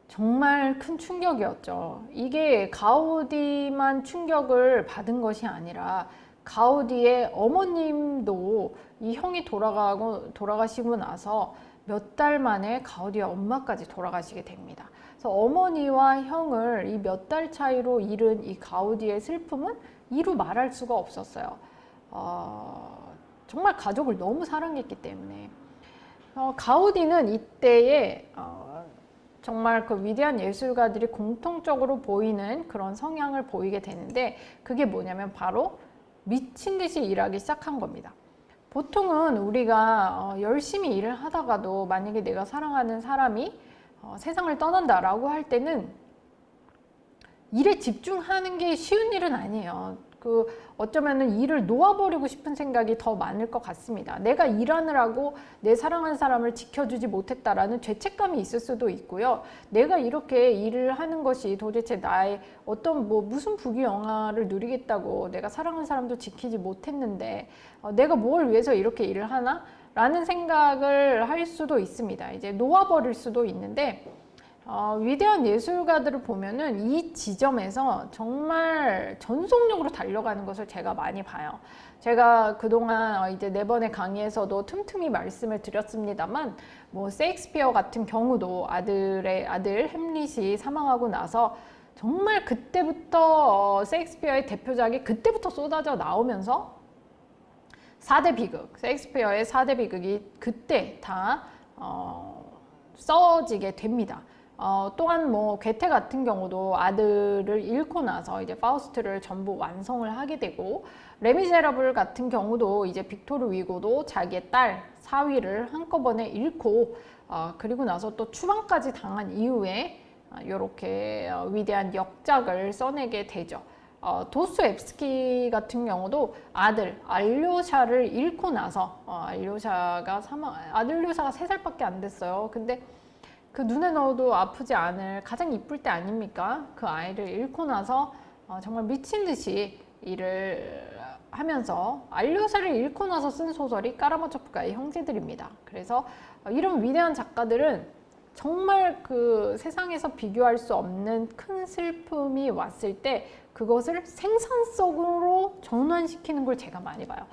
정말 큰 충격이었죠. 이게 가우디만 충격을 받은 것이 아니라 가우디의 어머님도 이 형이 돌아가시고 나서 몇 달 만에 가우디의 엄마까지 돌아가시게 됩니다. 그래서 어머니와 형을 이 몇 달 차이로 잃은 이 가우디의 슬픔은 이루 말할 수가 없었어요. 정말 가족을 너무 사랑했기 때문에. 가우디는 이때에 정말 그 위대한 예술가들이 공통적으로 보이는 그런 성향을 보이게 되는데 그게 뭐냐면 바로 미친 듯이 일하기 시작한 겁니다. 보통은 우리가 열심히 일을 하다가도 만약에 내가 사랑하는 사람이 세상을 떠난다라고 할 때는 일에 집중하는 게 쉬운 일은 아니에요. 어쩌면은 일을 놓아버리고 싶은 생각이 더 많을 것 같습니다. 내가 일하느라고 내 사랑하는 사람을 지켜주지 못했다라는 죄책감이 있을 수도 있고요. 내가 이렇게 일을 하는 것이 도대체 나의 무슨 부귀영화를 누리겠다고 내가 사랑하는 사람도 지키지 못했는데 내가 뭘 위해서 이렇게 일을 하나? 라는 생각을 할 수도 있습니다. 이제 놓아버릴 수도 있는데 위대한 예술가들을 보면은 이 지점에서 정말 전속력으로 달려가는 것을 제가 많이 봐요. 제가 그동안 이제 4번의 강의에서도 틈틈이 말씀을 드렸습니다만 뭐 셰익스피어 같은 경우도 아들 햄릿이 사망하고 나서 정말 그때부터 셰익스피어의 대표작이 그때부터 쏟아져 나오면서 4대 비극, 셰익스피어의 4대 비극이 그때 다 써지게 됩니다. 또한 뭐 괴테 같은 경우도 아들을 잃고 나서 이제 파우스트를 전부 완성을 하게 되고 레미제라블 같은 경우도 이제 빅토르 위고도 자기의 딸 사위를 한꺼번에 잃고 그리고 나서 또 추방까지 당한 이후에 이렇게 위대한 역작을 써내게 되죠. 도스토옙스키 같은 경우도 아들 알료샤를 잃고 나서 알료샤가 3살밖에 안 됐어요. 근데 그 눈에 넣어도 아프지 않을 가장 이쁠 때 아닙니까? 그 아이를 잃고 나서 정말 미친 듯이 일을 하면서 알료샤를 잃고 나서 쓴 소설이 까라마초프가의 형제들입니다. 그래서 이런 위대한 작가들은 정말 그 세상에서 비교할 수 없는 큰 슬픔이 왔을 때 그것을 생산 속으로 전환시키는 걸 제가 많이 봐요.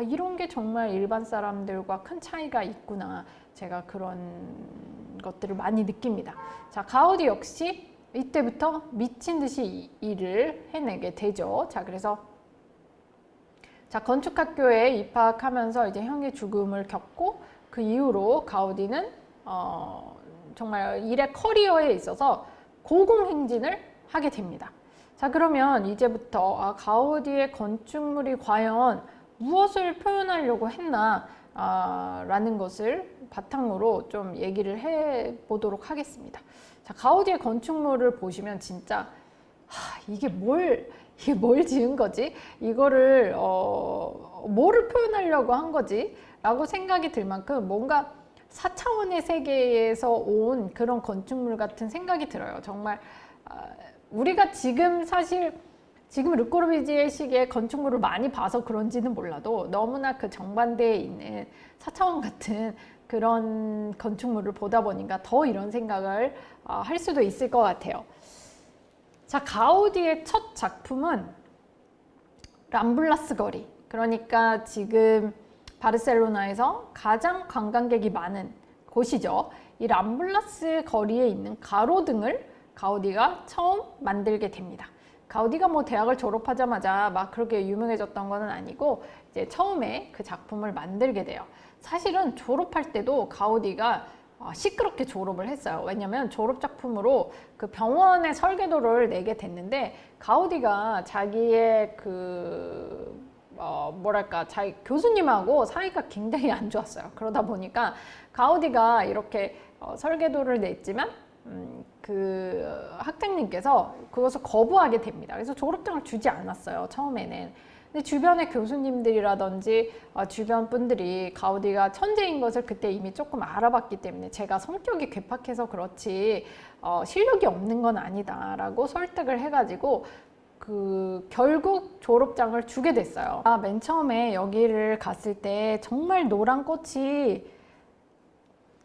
이런 게 정말 일반 사람들과 큰 차이가 있구나. 제가 그런 것들을 많이 느낍니다. 자, 가우디 역시 이때부터 미친 듯이 일을 해내게 되죠. 자, 그래서 건축학교에 입학하면서 이제 형의 죽음을 겪고 그 이후로 가우디는 정말 일의 커리어에 있어서 고공행진을 하게 됩니다. 자, 그러면 이제부터 가우디의 건축물이 과연 무엇을 표현하려고 했나 라는 것을 바탕으로 좀 얘기를 해 보도록 하겠습니다. 자, 가우디의 건축물을 보시면 진짜 이게 뭘 지은 거지? 이거를 뭐를 표현하려고 한 거지? 라고 생각이 들 만큼 뭔가 4차원의 세계에서 온 그런 건축물 같은 생각이 들어요. 정말 우리가 지금 르꼬르비지에 시기에 건축물을 많이 봐서 그런지는 몰라도 너무나 그 정반대에 있는 4차원 같은 그런 건축물을 보다 보니까 더 이런 생각을 할 수도 있을 것 같아요. 자, 가우디의 첫 작품은 람블라스 거리. 그러니까 지금 바르셀로나에서 가장 관광객이 많은 곳이죠. 이 람블라스 거리에 있는 가로등을 가우디가 처음 만들게 됩니다. 가우디가 뭐 대학을 졸업하자마자 막 그렇게 유명해졌던 건 아니고 이제 처음에 그 작품을 만들게 돼요. 사실은 졸업할 때도 가우디가 시끄럽게 졸업을 했어요. 왜냐면 졸업 작품으로 그 병원의 설계도를 내게 됐는데 가우디가 자기의 자기 교수님하고 사이가 굉장히 안 좋았어요. 그러다 보니까 가우디가 이렇게 설계도를 냈지만 그 학장님께서 그것을 거부하게 됩니다. 그래서 졸업장을 주지 않았어요, 처음에는. 근데 주변의 교수님들이라든지 주변 분들이 가우디가 천재인 것을 그때 이미 조금 알아봤기 때문에 제가 성격이 괴팍해서 그렇지 실력이 없는 건 아니다라고 설득을 해가지고 결국 졸업장을 주게 됐어요. 맨 처음에 여기를 갔을 때 정말 노란 꽃이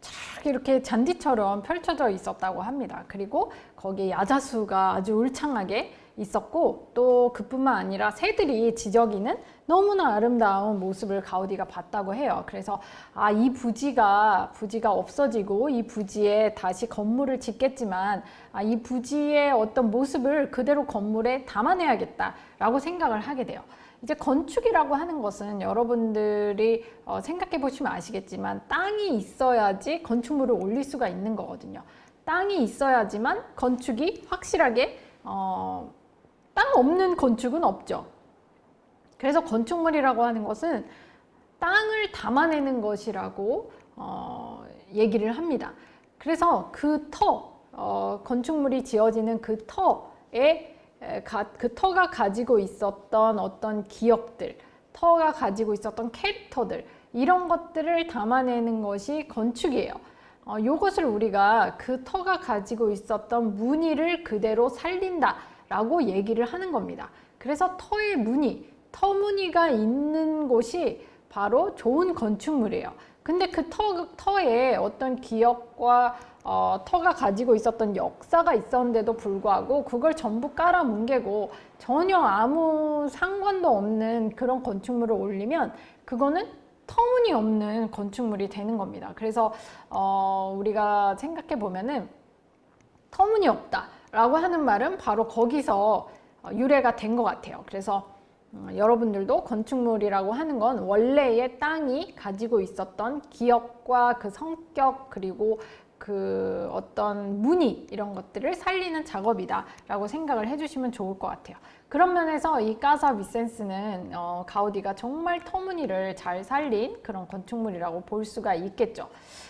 쫙 이렇게 잔디처럼 펼쳐져 있었다고 합니다. 그리고 거기에 야자수가 아주 울창하게 있었고 또 그뿐만 아니라 새들이 지저귀는 너무나 아름다운 모습을 가우디가 봤다고 해요. 그래서 이 부지가 없어지고 이 부지에 다시 건물을 짓겠지만 이 부지의 어떤 모습을 그대로 건물에 담아내야겠다라고 생각을 하게 돼요. 이제 건축이라고 하는 것은 여러분들이 생각해 보시면 아시겠지만 땅이 있어야지 건축물을 올릴 수가 있는 거거든요. 땅이 있어야지만 건축이 확실하게 땅 없는 건축은 없죠. 그래서 건축물이라고 하는 것은 땅을 담아내는 것이라고 얘기를 합니다. 그래서 건축물이 지어지는 그 터가 가지고 있었던 어떤 기억들, 터가 가지고 있었던 캐릭터들, 이런 것들을 담아내는 것이 건축이에요. 이것을 우리가 그 터가 가지고 있었던 무늬를 그대로 살린다라고 얘기를 하는 겁니다. 그래서 터무늬가 있는 곳이 바로 좋은 건축물이에요. 근데 그 터에 어떤 기억과 터가 가지고 있었던 역사가 있었는데도 불구하고 그걸 전부 깔아뭉개고 전혀 아무 상관도 없는 그런 건축물을 올리면 그거는 터무니없는 건축물이 되는 겁니다. 그래서 우리가 생각해 보면은 터무니없다라고 하는 말은 바로 거기서 유래가 된 것 같아요. 그래서 여러분들도 건축물이라고 하는 건 원래의 땅이 가지고 있었던 기억과 그 성격 그리고 그 어떤 무늬 이런 것들을 살리는 작업이다 라고 생각을 해주시면 좋을 것 같아요. 그런 면에서 이 까사 비센스는 가우디가 정말 터무니를 잘 살린 그런 건축물이라고 볼 수가 있겠죠.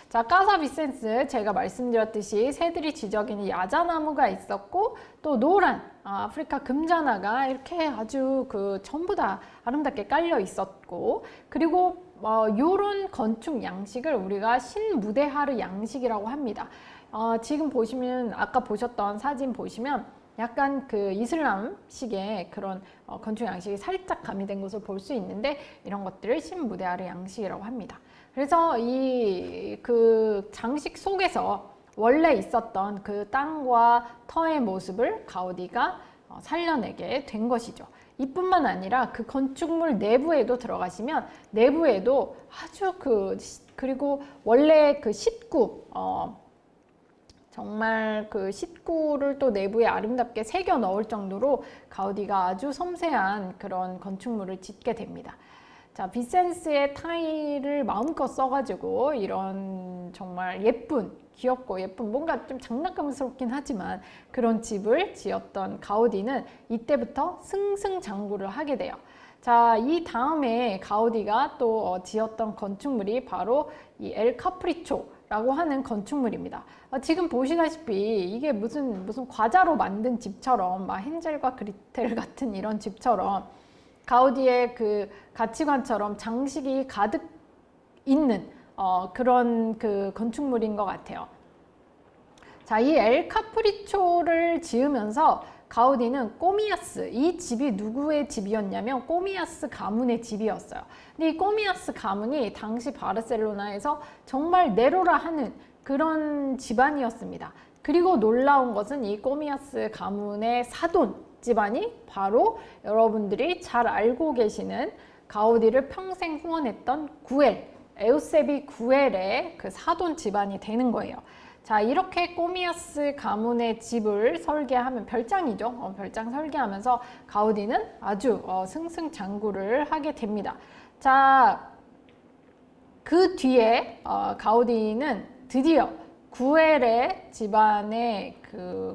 자, 까사 비센스 제가 말씀드렸듯이 새들이 지저귀는 야자나무가 있었고 또 노란 아프리카 금자나가 이렇게 아주 전부 다 아름답게 깔려 있었고, 그리고 요런 건축 양식을 우리가 신무데하르 양식이라고 합니다. 지금 보시면, 아까 보셨던 사진 보시면 약간 이슬람식의 그런 건축 양식이 살짝 가미된 것을 볼 수 있는데, 이런 것들을 신무데하르 양식이라고 합니다. 그래서 이 장식 속에서 원래 있었던 그 땅과 터의 모습을 가우디가 살려내게 된 것이죠. 이뿐만 아니라 그 건축물 내부에도 들어가시면 내부에도 아주 그리고 원래 식구, 정말 식구를 또 내부에 아름답게 새겨 넣을 정도로 가우디가 아주 섬세한 그런 건축물을 짓게 됩니다. 자, 비센스의 타일을 마음껏 써가지고 이런 정말 귀엽고 예쁜, 뭔가 좀 장난감스럽긴 하지만 그런 집을 지었던 가우디는 이때부터 승승장구를 하게 돼요. 자, 이 다음에 가우디가 또 지었던 건축물이 바로 이 엘 카프리초라고 하는 건축물입니다. 지금 보시다시피 이게 무슨 과자로 만든 집처럼, 막 헨젤과 그리텔 같은 이런 집처럼 가우디의 가치관처럼 장식이 가득 있는 그런 건축물인 것 같아요. 자, 이 엘 카프리초를 지으면서 가우디는 꼬미아스, 이 집이 누구의 집이었냐면 꼬미아스 가문의 집이었어요. 근데 이 꼬미아스 가문이 당시 바르셀로나에서 정말 내로라 하는 그런 집안이었습니다. 그리고 놀라운 것은 이 꼬미아스 가문의 사돈 집안이 바로 여러분들이 잘 알고 계시는 가우디를 평생 후원했던 에우세비 구엘의 사돈 집안이 되는 거예요. 자, 이렇게 꼬미아스 가문의 집을 설계하면 별장이죠. 별장 설계하면서 가우디는 아주 승승장구를 하게 됩니다. 자, 그 뒤에 가우디는 드디어 구엘의 집안의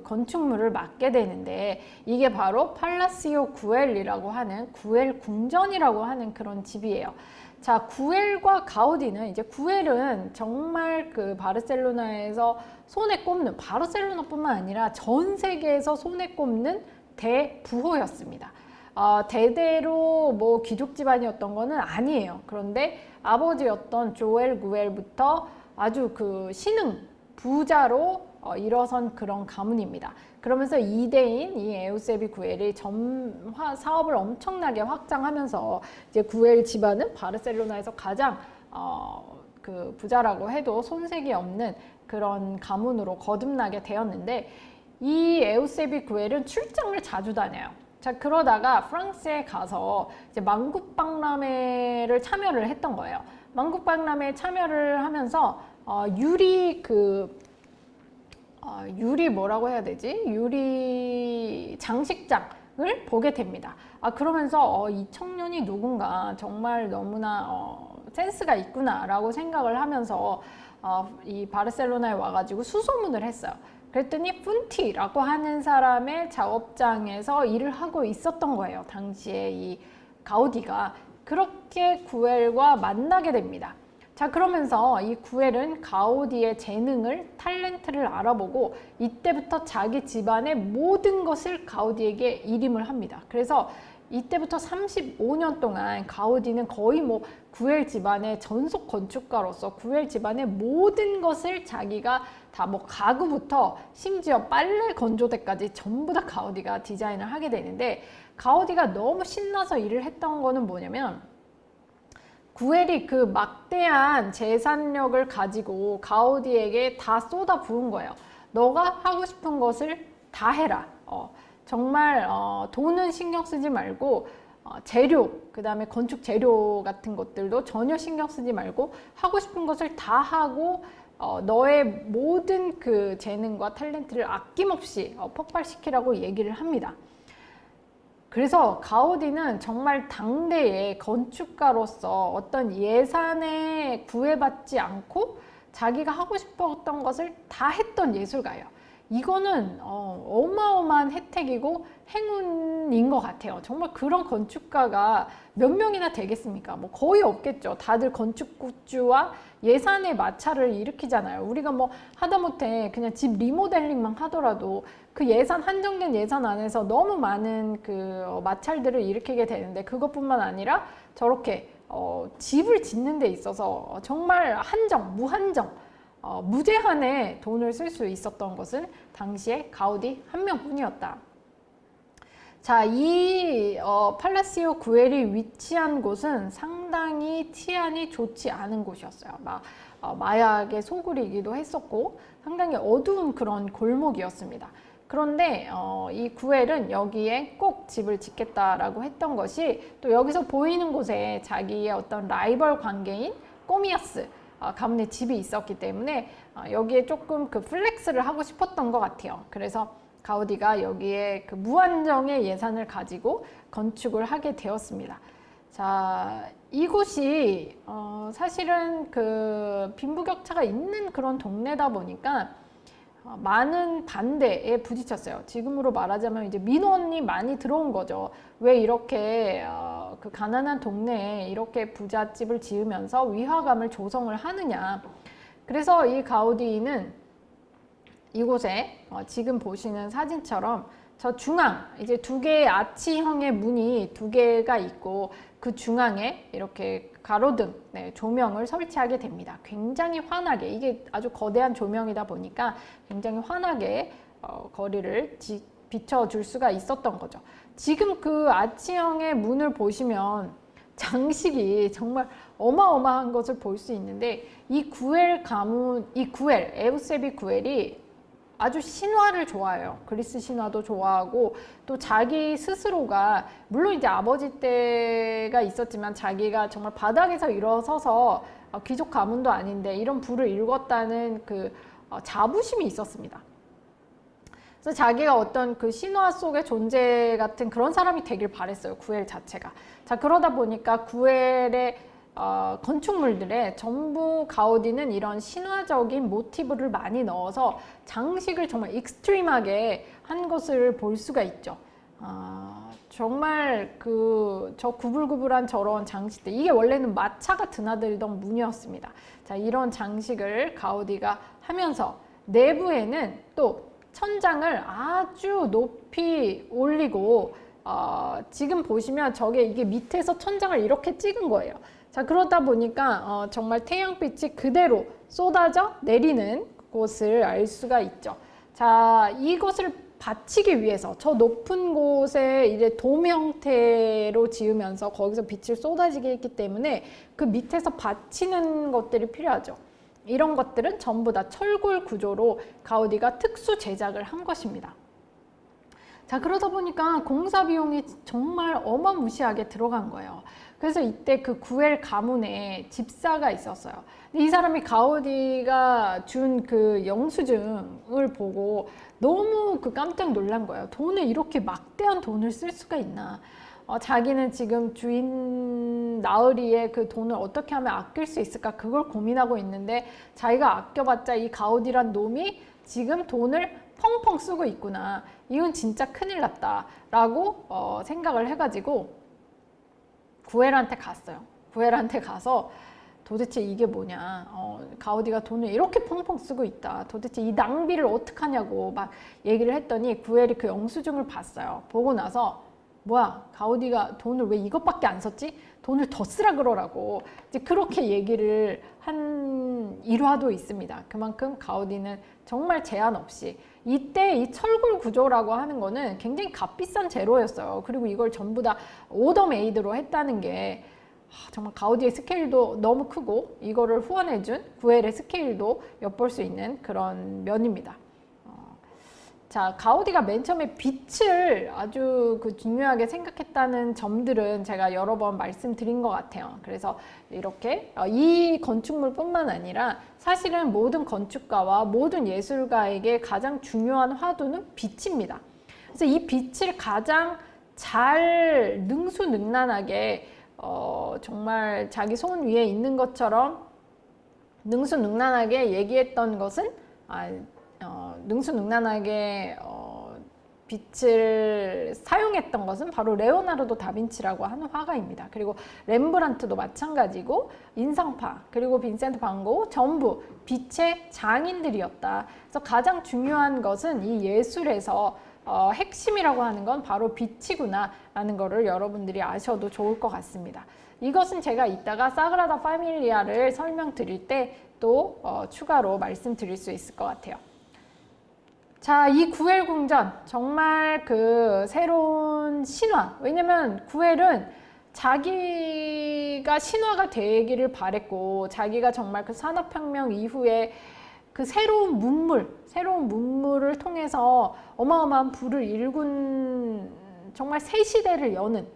건축물을 맡게 되는데, 이게 바로 팔라시오 구엘이라고 하는 구엘 궁전이라고 하는 그런 집이에요. 자, 구엘과 가우디는, 이제 구엘은 정말 바르셀로나에서 손에 꼽는, 바르셀로나뿐만 아니라 전 세계에서 손에 꼽는 대부호였습니다. 대대로 귀족 집안이었던 거는 아니에요. 그런데 아버지였던 조엘 구엘부터 아주 신흥 부자로 일어선 그런 가문입니다. 그러면서 2대인 이 에우세비 구엘이 사업을 엄청나게 확장하면서 이제 구엘 집안은 바르셀로나에서 가장 부자라고 해도 손색이 없는 그런 가문으로 거듭나게 되었는데, 이 에우세비 구엘은 출장을 자주 다녀요. 자, 그러다가 프랑스에 가서 이제 만국박람회를 참여를 했던 거예요. 만국박람회에 참여를 하면서 유리 뭐라고 해야 되지? 유리 장식장을 보게 됩니다. 그러면서 이 청년이 누군가 정말 너무나 센스가 있구나 라고 생각을 하면서 이 바르셀로나에 와가지고 수소문을 했어요. 그랬더니 푼티라고 하는 사람의 작업장에서 일을 하고 있었던 거예요. 당시에 이 가우디가. 그렇게 구엘과 만나게 됩니다. 자, 그러면서 이 구엘은 가우디의 재능을, 탤런트를 알아보고 이때부터 자기 집안의 모든 것을 가우디에게 일임을 합니다. 그래서 이때부터 35년 동안 가우디는 거의 구엘 집안의 전속 건축가로서 구엘 집안의 모든 것을 자기가 다 가구부터 심지어 빨래 건조대까지 전부 다 가우디가 디자인을 하게 되는데, 가우디가 너무 신나서 일을 했던 거는 뭐냐면, 구엘이 막대한 재산력을 가지고 가우디에게 다 쏟아 부은 거예요. 너가 하고 싶은 것을 다 해라. 정말 돈은 신경 쓰지 말고 재료, 그 다음에 건축 재료 같은 것들도 전혀 신경 쓰지 말고 하고 싶은 것을 다 하고 너의 모든 재능과 탤런트를 아낌없이 폭발시키라고 얘기를 합니다. 그래서 가우디는 정말 당대의 건축가로서 어떤 예산에 구애받지 않고 자기가 하고 싶었던 것을 다 했던 예술가예요. 이거는 어마어마한 혜택이고 행운이에요. 분인 것 같아요. 정말 그런 건축가가 몇 명이나 되겠습니까? 뭐 거의 없겠죠. 다들 건축주와 예산의 마찰을 일으키잖아요. 우리가 뭐 하다못해 그냥 집 리모델링만 하더라도 그 예산, 한정된 예산 안에서 너무 많은 그 마찰들을 일으키게 되는데, 그것뿐만 아니라 저렇게 집을 짓는 데 있어서 정말 무한정, 무제한의 돈을 쓸 수 있었던 것은 당시에 가우디 한 명뿐이었다. 자, 이 팔라시오 구엘이 위치한 곳은 상당히 치안이 좋지 않은 곳이었어요. 마약의 소굴이기도 했었고 상당히 어두운 그런 골목이었습니다. 그런데 이 구엘은 여기에 꼭 집을 짓겠다라고 했던 것이, 또 여기서 보이는 곳에 자기의 어떤 라이벌 관계인 꼬미아스 가문의 집이 있었기 때문에 여기에 조금 그 플렉스를 하고 싶었던 것 같아요. 그래서 가우디가 여기에 그 무한정의 예산을 가지고 건축을 하게 되었습니다. 자, 이곳이 사실은 그 빈부격차가 있는 그런 동네다 보니까 많은 반대에 부딪혔어요. 지금으로 말하자면 이제 민원이 많이 들어온 거죠. 왜 이렇게 그 가난한 동네에 이렇게 부잣집을 지으면서 위화감을 조성을 하느냐. 그래서 이 가우디는 이곳에 지금 보시는 사진처럼 저 중앙, 이제 두 개의 아치형의 문이 두 개가 있고 그 중앙에 이렇게 가로등, 조명을 설치하게 됩니다. 굉장히 환하게, 이게 아주 거대한 조명이다 보니까 굉장히 환하게 거리를 비춰줄 수가 있었던 거죠. 지금 그 아치형의 문을 보시면 장식이 정말 어마어마한 것을 볼 수 있는데, 이 구엘 가문, 에우세비 구엘이 아주 신화를 좋아해요. 그리스 신화도 좋아하고, 또 자기 스스로가, 물론 이제 아버지 때가 있었지만 자기가 정말 바닥에서 일어서서 귀족 가문도 아닌데 이런 부를 일궜다는 그 자부심이 있었습니다. 그래서 자기가 어떤 그 신화 속의 존재 같은 그런 사람이 되길 바랬어요. 구엘 자체가. 자, 그러다 보니까 구엘의 건축물들에 전부 가우디는 이런 신화적인 모티브를 많이 넣어서 장식을 정말 익스트림하게 한 것을 볼 수가 있죠. 정말 저 구불구불한 저런 장식들, 이게 원래는 마차가 드나들던 문이었습니다. 자, 이런 장식을 가우디가 하면서 내부에는 또 천장을 아주 높이 올리고, 지금 보시면 이게 밑에서 천장을 이렇게 찍은 거예요. 자, 그러다 보니까 정말 태양빛이 그대로 쏟아져 내리는 곳을 알 수가 있죠. 자, 이것을 받치기 위해서 저 높은 곳에 이제 돔 형태로 지으면서 거기서 빛을 쏟아지게 했기 때문에 그 밑에서 받치는 것들이 필요하죠. 이런 것들은 전부 다 철골 구조로 가우디가 특수 제작을 한 것입니다. 자, 그러다 보니까 공사 비용이 정말 어마무시하게 들어간 거예요. 그래서 이때 그 구엘 가문에 집사가 있었어요. 이 사람이 가우디가 준 그 영수증을 보고 너무 깜짝 놀란 거예요. 돈을 이렇게 막대한 돈을 쓸 수가 있나. 자기는 지금 주인 나으리의 그 돈을 어떻게 하면 아낄 수 있을까, 그걸 고민하고 있는데 자기가 아껴봤자 이 가우디란 놈이 지금 돈을 펑펑 쓰고 있구나. 이건 진짜 큰일 났다 라고 생각을 해가지고 구엘한테 갔어요. 구엘한테 가서 도대체 이게 뭐냐, 가우디가 돈을 이렇게 펑펑 쓰고 있다, 도대체 이 낭비를 어떡하냐고 막 얘기를 했더니 구엘이 그 영수증을 봤어요. 보고 나서 뭐야, 가우디가 돈을 왜 이것밖에 안 썼지? 돈을 더 쓰라 그러라고 이제 그렇게 얘기를 한 일화도 있습니다. 그만큼 가우디는 정말 제한 없이, 이때 이 철골 구조라고 하는 거는 굉장히 값비싼 재료였어요. 그리고 이걸 전부 다 오더 메이드로 했다는 게 정말 가우디의 스케일도 너무 크고, 이거를 후원해준 구엘의 스케일도 엿볼 수 있는 그런 면입니다. 자, 가우디가 맨 처음에 빛을 아주 중요하게 생각했다는 점들은 제가 여러 번 말씀드린 것 같아요. 그래서 이렇게 이 건축물뿐만 아니라 사실은 모든 건축가와 모든 예술가에게 가장 중요한 화두는 빛입니다. 그래서 이 빛을 가장 잘 능수능란하게 정말 자기 손 위에 있는 것처럼 능수능란하게 얘기했던 것은 능수능란하게 빛을 사용했던 것은 바로 레오나르도 다빈치라고 하는 화가입니다. 그리고 렘브란트도 마찬가지고 인상파 그리고 빈센트 반 고흐 전부 빛의 장인들이었다. 그래서 가장 중요한 것은 이 예술에서 핵심이라고 하는 건 바로 빛이구나 라는 거를 여러분들이 아셔도 좋을 것 같습니다. 이것은 제가 이따가 사그라다 파밀리아를 설명드릴 때 또 추가로 말씀드릴 수 있을 것 같아요. 자, 이 구엘 궁전 정말 그 새로운 신화. 왜냐면 구엘은 자기가 신화가 되기를 바랬고 자기가 정말 그 산업혁명 이후에 그 새로운 문물을 통해서 어마어마한 부를 일군 정말 새 시대를 여는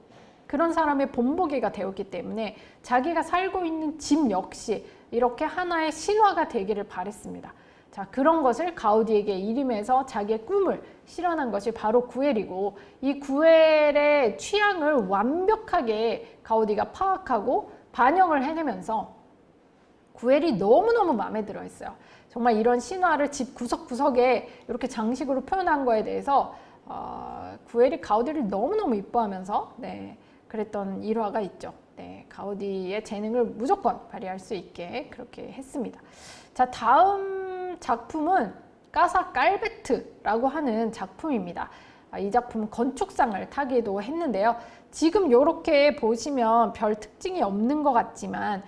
그런 사람의 본보기가 되었기 때문에 자기가 살고 있는 집 역시 이렇게 하나의 신화가 되기를 바랬습니다. 자, 그런 것을 가우디에게 일임해서 자기의 꿈을 실현한 것이 바로 구엘이고 이 구엘의 취향을 완벽하게 가우디가 파악하고 반영을 해내면서 구엘이 너무너무 마음에 들어 했어요. 정말 이런 신화를 집 구석구석에 이렇게 장식으로 표현한 거에 대해서 구엘이 가우디를 너무너무 이뻐하면서 그랬던 일화가 있죠. 가우디의 재능을 무조건 발휘할 수 있게 그렇게 했습니다. 자, 다음 작품은 까사 깔베트라고 하는 작품입니다. 이 작품은 건축상을 타기도 했는데요. 지금 이렇게 보시면 별 특징이 없는 것 같지만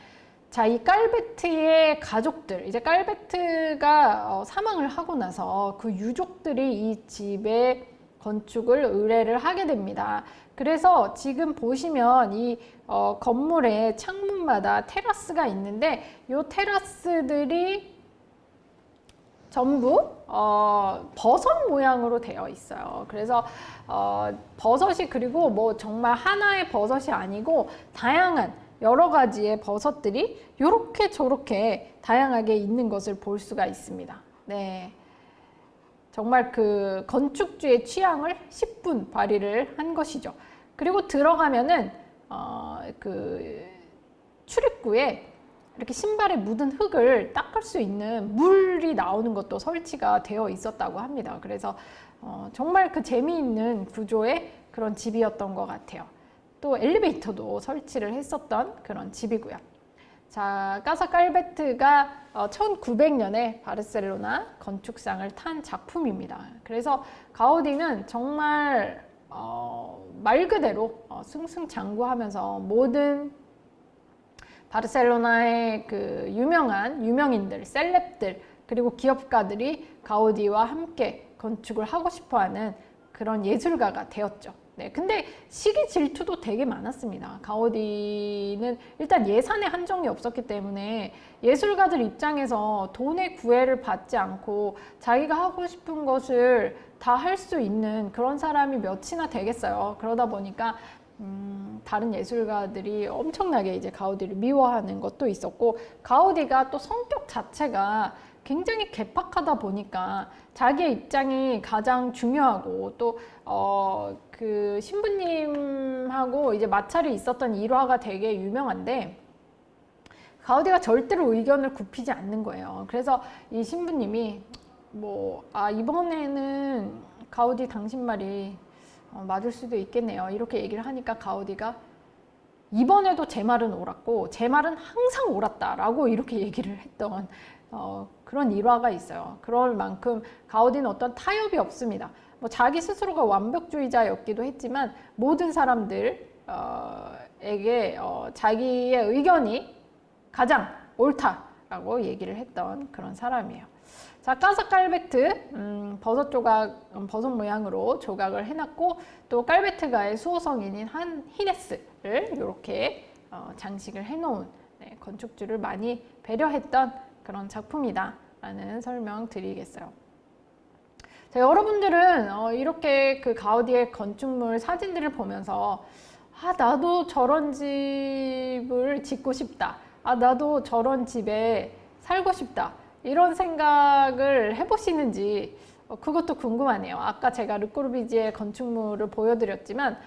자, 이 깔베트의 가족들, 이제 깔베트가 사망을 하고 나서 그 유족들이 이 집의 건축을 의뢰를 하게 됩니다. 그래서 지금 보시면 이 건물의 창문마다 테라스가 있는데 이 테라스들이 전부 버섯 모양으로 되어 있어요. 그래서 버섯이 그리고 뭐 정말 하나의 버섯이 아니고 다양한 여러 가지의 버섯들이 이렇게 저렇게 다양하게 있는 것을 볼 수가 있습니다. 네. 정말 그 건축주의 취향을 10분 발휘를 한 것이죠. 그리고 들어가면은 그 출입구에 이렇게 신발에 묻은 흙을 닦을 수 있는 물이 나오는 것도 설치가 되어 있었다고 합니다. 그래서 정말 그 재미있는 구조의 그런 집이었던 것 같아요. 또 엘리베이터도 설치를 했었던 그런 집이고요. 자, 까사 깔베트가 1900년에 바르셀로나 건축상을 탄 작품입니다. 그래서 가우디는 정말 말 그대로 승승장구하면서 모든 바르셀로나의 그 유명인들, 셀럽들 그리고 기업가들이 가우디와 함께 건축을 하고 싶어하는 그런 예술가가 되었죠. 네, 근데 시기 질투도 되게 많았습니다. 가우디는 일단 예산에 한정이 없었기 때문에 예술가들 입장에서 돈의 구애를 받지 않고 자기가 하고 싶은 것을 다 할 수 있는 그런 사람이 몇이나 되겠어요. 그러다 보니까 다른 예술가들이 엄청나게 이제 가우디를 미워하는 것도 있었고, 가우디가 또 성격 자체가 굉장히 개팍하다 보니까 자기의 입장이 가장 중요하고 또 그 신부님하고 이제 마찰이 있었던 일화가 되게 유명한데, 가우디가 절대로 의견을 굽히지 않는 거예요. 그래서 이 신부님이 이번에는 가우디 당신 말이 맞을 수도 있겠네요, 이렇게 얘기를 하니까 가우디가 이번에도 제 말은 옳았고 제 말은 항상 옳았다라고 이렇게 얘기를 했던 그런 일화가 있어요. 그럴 만큼 가우디는 어떤 타협이 없습니다. 자기 스스로가 완벽주의자였기도 했지만 모든 사람들에게 자기의 의견이 가장 옳다라고 얘기를 했던 그런 사람이에요. 자, 까사 깔베트, 버섯 모양으로 조각을 해놨고, 또 깔베트가의 수호성인인 한 히네스를 이렇게 장식을 해놓은 건축주를 많이 배려했던 그런 작품이다 라는 설명 드리겠어요. 자, 여러분들은 이렇게 그 가우디의 건축물 사진들을 보면서 나도 저런 집을 짓고 싶다, 나도 저런 집에 살고 싶다, 이런 생각을 해보시는지 그것도 궁금하네요. 아까 제가 르꼬르비지의 건축물을 보여드렸지만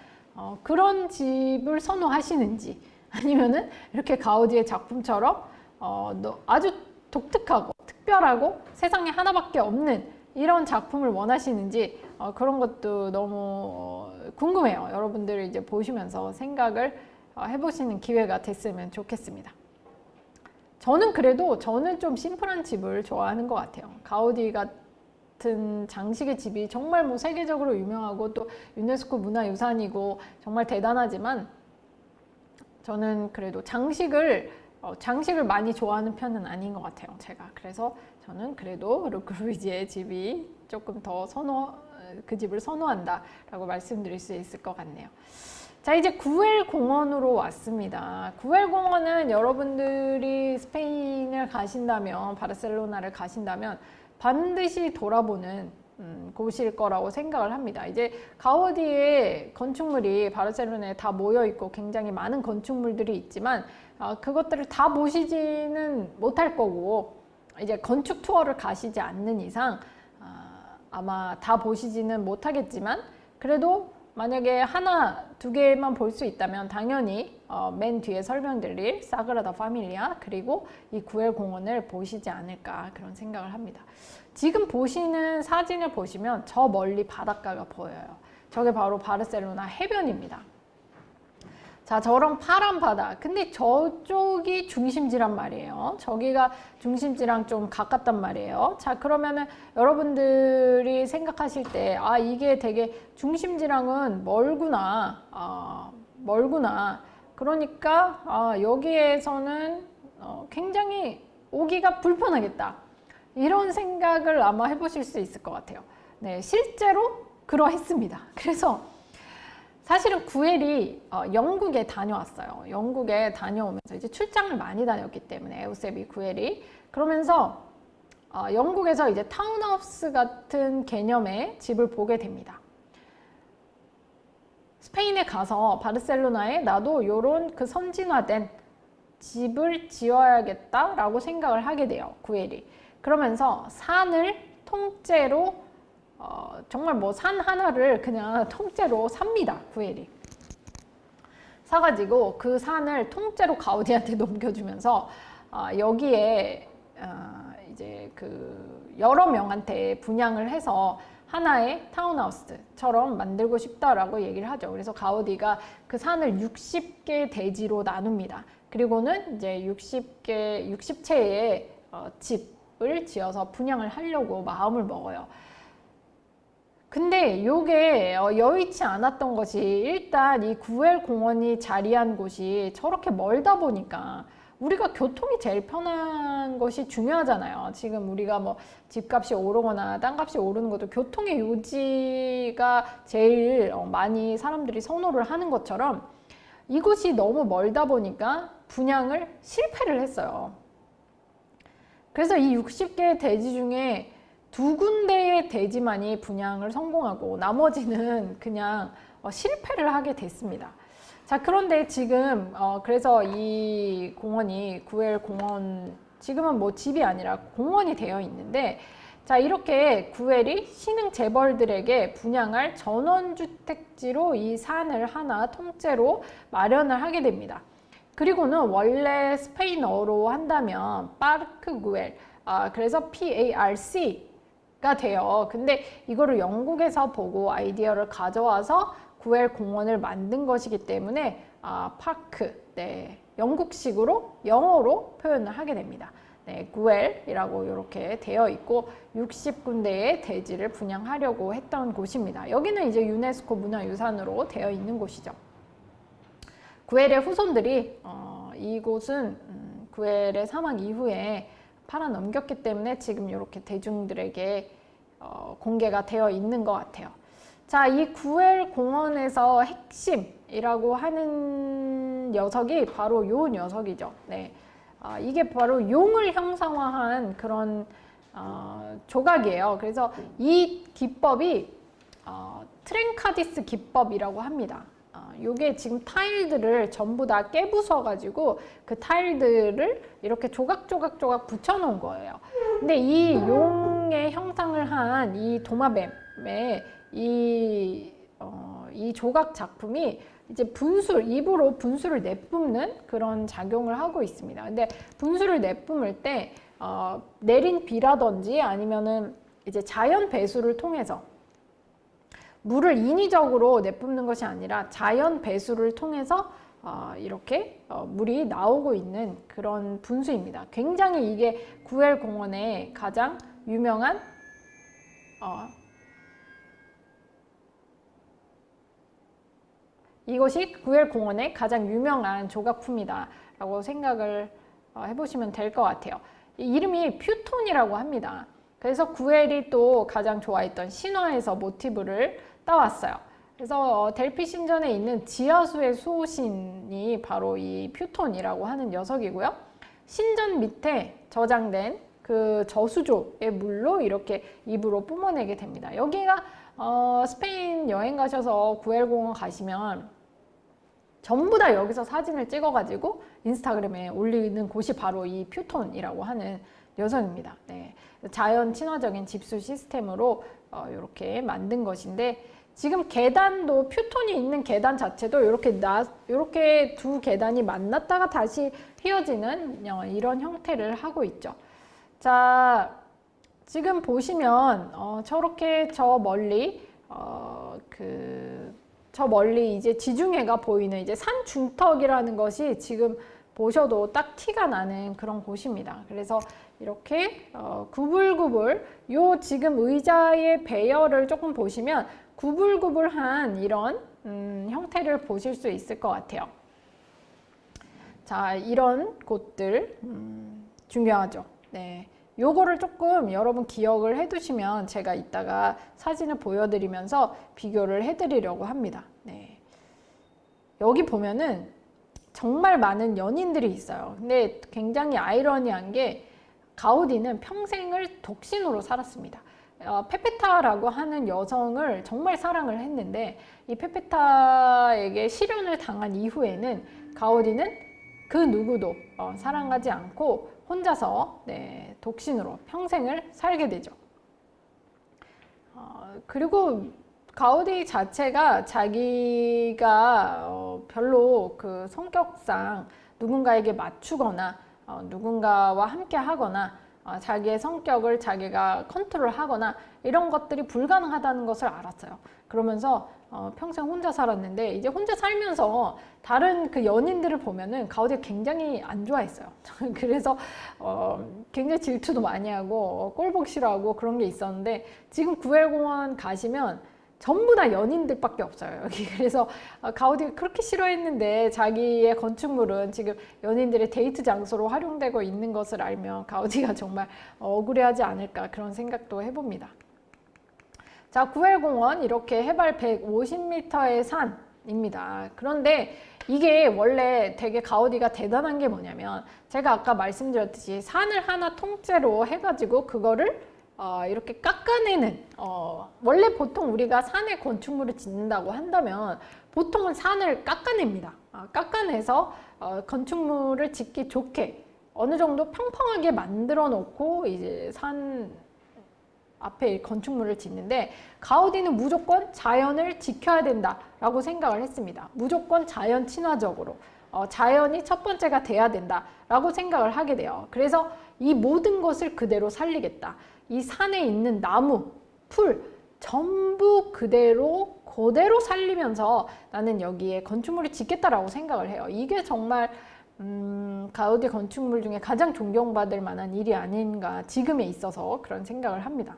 그런 집을 선호하시는지, 아니면은 이렇게 가우디의 작품처럼 아주 독특하고 특별하고 세상에 하나밖에 없는 이런 작품을 원하시는지 그런 것도 너무 궁금해요. 여러분들 이제 보시면서 생각을 해보시는 기회가 됐으면 좋겠습니다. 저는 좀 심플한 집을 좋아하는 것 같아요. 가우디 같은 장식의 집이 정말 뭐 세계적으로 유명하고 또 유네스코 문화유산이고 정말 대단하지만 저는 그래도 장식을 많이 좋아하는 편은 아닌 것 같아요, 제가. 그래서 저는 그래도 르크루이지의 집이 조금 더 그 집을 선호한다라고 말씀드릴 수 있을 것 같네요. 자, 이제 구엘 공원으로 왔습니다. 구엘 공원은 여러분들이 스페인을 가신다면, 바르셀로나를 가신다면 반드시 돌아보는 곳일 거라고 생각을 합니다. 이제 가우디의 건축물이 바르셀로나에 다 모여 있고 굉장히 많은 건축물들이 있지만 그것들을 다 보시지는 못할 거고, 이제 건축 투어를 가시지 않는 이상 아마 다 보시지는 못하겠지만, 그래도 만약에 하나, 두 개만 볼 수 있다면 당연히 맨 뒤에 설명드릴 사그라다 파밀리아 그리고 이 구엘 공원을 보시지 않을까 그런 생각을 합니다. 지금 보시는 사진을 보시면 저 멀리 바닷가가 보여요. 저게 바로 바르셀로나 해변입니다. 자, 저런 파란 바다. 근데 저쪽이 중심지란 말이에요. 저기가 중심지랑 좀 가깝단 말이에요. 자, 그러면은 여러분들이 생각하실 때, 이게 되게 중심지랑은 멀구나. 멀구나. 그러니까, 여기에서는 굉장히 오기가 불편하겠다. 이런 생각을 아마 해보실 수 있을 것 같아요. 네, 실제로 그러했습니다. 그래서 사실은 구엘이 영국에 다녀왔어요. 영국에 다녀오면서 이제 출장을 많이 다녔기 때문에 에우세비 구엘이 그러면서 영국에서 이제 타운하우스 같은 개념의 집을 보게 됩니다. 스페인에 가서 바르셀로나에 나도 요런 그 선진화된 집을 지어야겠다라고 생각을 하게 돼요. 구엘이. 그러면서 산을 통째로 정말 뭐 산 하나를 그냥 통째로 삽니다. 구엘이. 사가지고 그 산을 통째로 가우디한테 넘겨주면서 여기에 이제 그 여러 명한테 분양을 해서 하나의 타운하우스처럼 만들고 싶다라고 얘기를 하죠. 그래서 가우디가 그 산을 60개 대지로 나눕니다. 그리고는 이제 60채의 집을 지어서 분양을 하려고 마음을 먹어요. 근데 요게 여의치 않았던 것이, 일단 이 구엘 공원이 자리한 곳이 저렇게 멀다 보니까 우리가 교통이 제일 편한 것이 중요하잖아요. 지금 우리가 뭐 집값이 오르거나 땅값이 오르는 것도 교통의 요지가 제일 많이 사람들이 선호를 하는 것처럼 이곳이 너무 멀다 보니까 분양을 실패를 했어요. 그래서 이 60개의 대지 중에 2군데의 대지만이 분양을 성공하고 나머지는 그냥 실패를 하게 됐습니다. 자, 그런데 지금 그래서 이 공원이 구엘 공원, 지금은 뭐 집이 아니라 공원이 되어 있는데, 자, 이렇게 구엘이 신흥 재벌들에게 분양할 전원주택지로 이 산을 하나 통째로 마련을 하게 됩니다. 그리고는 원래 스페인어로 한다면 파르크 구엘, 그래서 PARC가 돼요. 근데 이거를 영국에서 보고 아이디어를 가져와서 구엘 공원을 만든 것이기 때문에 파크, 네, 영국식으로 영어로 표현을 하게 됩니다. 네, 구엘이라고 이렇게 되어 있고 60군데의 대지를 분양하려고 했던 곳입니다. 여기는 이제 유네스코 문화유산으로 되어 있는 곳이죠. 구엘의 후손들이 이곳은 구엘의 사망 이후에 팔아넘겼기 때문에 지금 이렇게 대중들에게 공개가 되어 있는 것 같아요. 자, 이 구엘 공원에서 핵심이라고 하는 녀석이 바로 요 녀석이죠. 네. 이게 바로 용을 형상화한 그런 조각이에요. 그래서 이 기법이 트렌카디스 기법이라고 합니다. 요게 지금 타일들을 전부 다 깨부숴 가지고 그 타일들을 이렇게 조각 붙여 놓은 거예요. 근데 이 용의 형상을 한 이 도마뱀의 이 조각 작품이 이제 입으로 분수를 내뿜는 그런 작용을 하고 있습니다. 근데 분수를 내뿜을 때 내린 비라든지 아니면은 이제 자연 배수를 통해서 물을 인위적으로 내뿜는 것이 아니라 자연 배수를 통해서 이렇게 물이 나오고 있는 그런 분수입니다. 굉장히 이게 구엘공원의 가장 유명한 이것이 구엘공원의 가장 유명한 조각품이다 라고 생각을 해보시면 될 것 같아요. 이름이 퓨톤이라고 합니다. 그래서 구엘이 또 가장 좋아했던 신화에서 모티브를 따왔어요. 그래서 델피 신전에 있는 지하수의 수호신이 바로 이 퓨톤이라고 하는 녀석이고요. 신전 밑에 저장된 그 저수조의 물로 이렇게 입으로 뿜어내게 됩니다. 여기가 스페인 여행 가셔서 구엘공원 가시면 전부 다 여기서 사진을 찍어가지고 인스타그램에 올리는 곳이 바로 이 퓨톤이라고 하는 녀석입니다. 네. 자연 친화적인 집수 시스템으로 이렇게 만든 것인데, 지금 계단도 퓨톤이 있는 계단 자체도 이렇게 두 계단이 만났다가 다시 휘어지는 이런 형태를 하고 있죠. 자, 지금 보시면 저렇게 저 멀리 저 멀리 이제 지중해가 보이는 이제 산 중턱이라는 것이 지금 보셔도 딱 티가 나는 그런 곳입니다. 그래서 이렇게 구불구불, 요 지금 의자의 배열을 조금 보시면 구불구불한 이런 형태를 보실 수 있을 것 같아요. 자, 이런 곳들 중요하죠. 네. 요거를 조금 여러분 기억을 해두시면 제가 이따가 사진을 보여드리면서 비교를 해드리려고 합니다. 네. 여기 보면은 정말 많은 연인들이 있어요. 근데 굉장히 아이러니한 게 가우디는 평생을 독신으로 살았습니다. 페페타라고 하는 여성을 정말 사랑을 했는데, 이 페페타에게 실연을 당한 이후에는 가우디는 그 누구도 사랑하지 않고 혼자서 독신으로 평생을 살게 되죠. 그리고 가우디 자체가 자기가 별로 그 성격상 누군가에게 맞추거나 누군가와 함께 하거나 자기의 성격을 자기가 컨트롤하거나 이런 것들이 불가능하다는 것을 알았어요. 그러면서 평생 혼자 살았는데, 이제 혼자 살면서 다른 그 연인들을 보면은 가우디가 굉장히 안 좋아했어요. 그래서 굉장히 질투도 많이 하고 꼴보기 싫어하고 그런 게 있었는데, 지금 구엘공원 가시면 전부 다 연인들밖에 없어요, 여기. 그래서 가우디가 그렇게 싫어했는데 자기의 건축물은 지금 연인들의 데이트 장소로 활용되고 있는 것을 알면 가우디가 정말 억울해하지 않을까, 그런 생각도 해봅니다. 자, 구엘공원 이렇게 해발 150m의 산입니다. 그런데 이게 원래 되게 가우디가 대단한 게 뭐냐면, 제가 아까 말씀드렸듯이 산을 하나 통째로 해가지고 그거를 이렇게 깎아내는, 원래 보통 우리가 산에 건축물을 짓는다고 한다면 보통은 산을 깎아냅니다. 깎아내서 건축물을 짓기 좋게 어느 정도 평평하게 만들어 놓고 이제 산 앞에 건축물을 짓는데, 가우디는 무조건 자연을 지켜야 된다라고 생각을 했습니다. 무조건 자연 친화적으로 자연이 첫 번째가 돼야 된다라고 생각을 하게 돼요. 그래서 이 모든 것을 그대로 살리겠다. 이 산에 있는 나무, 풀 전부 그대로 살리면서 나는 여기에 건축물을 짓겠다라고 생각을 해요. 이게 정말 가우디 건축물 중에 가장 존경받을 만한 일이 아닌가, 지금에 있어서 그런 생각을 합니다.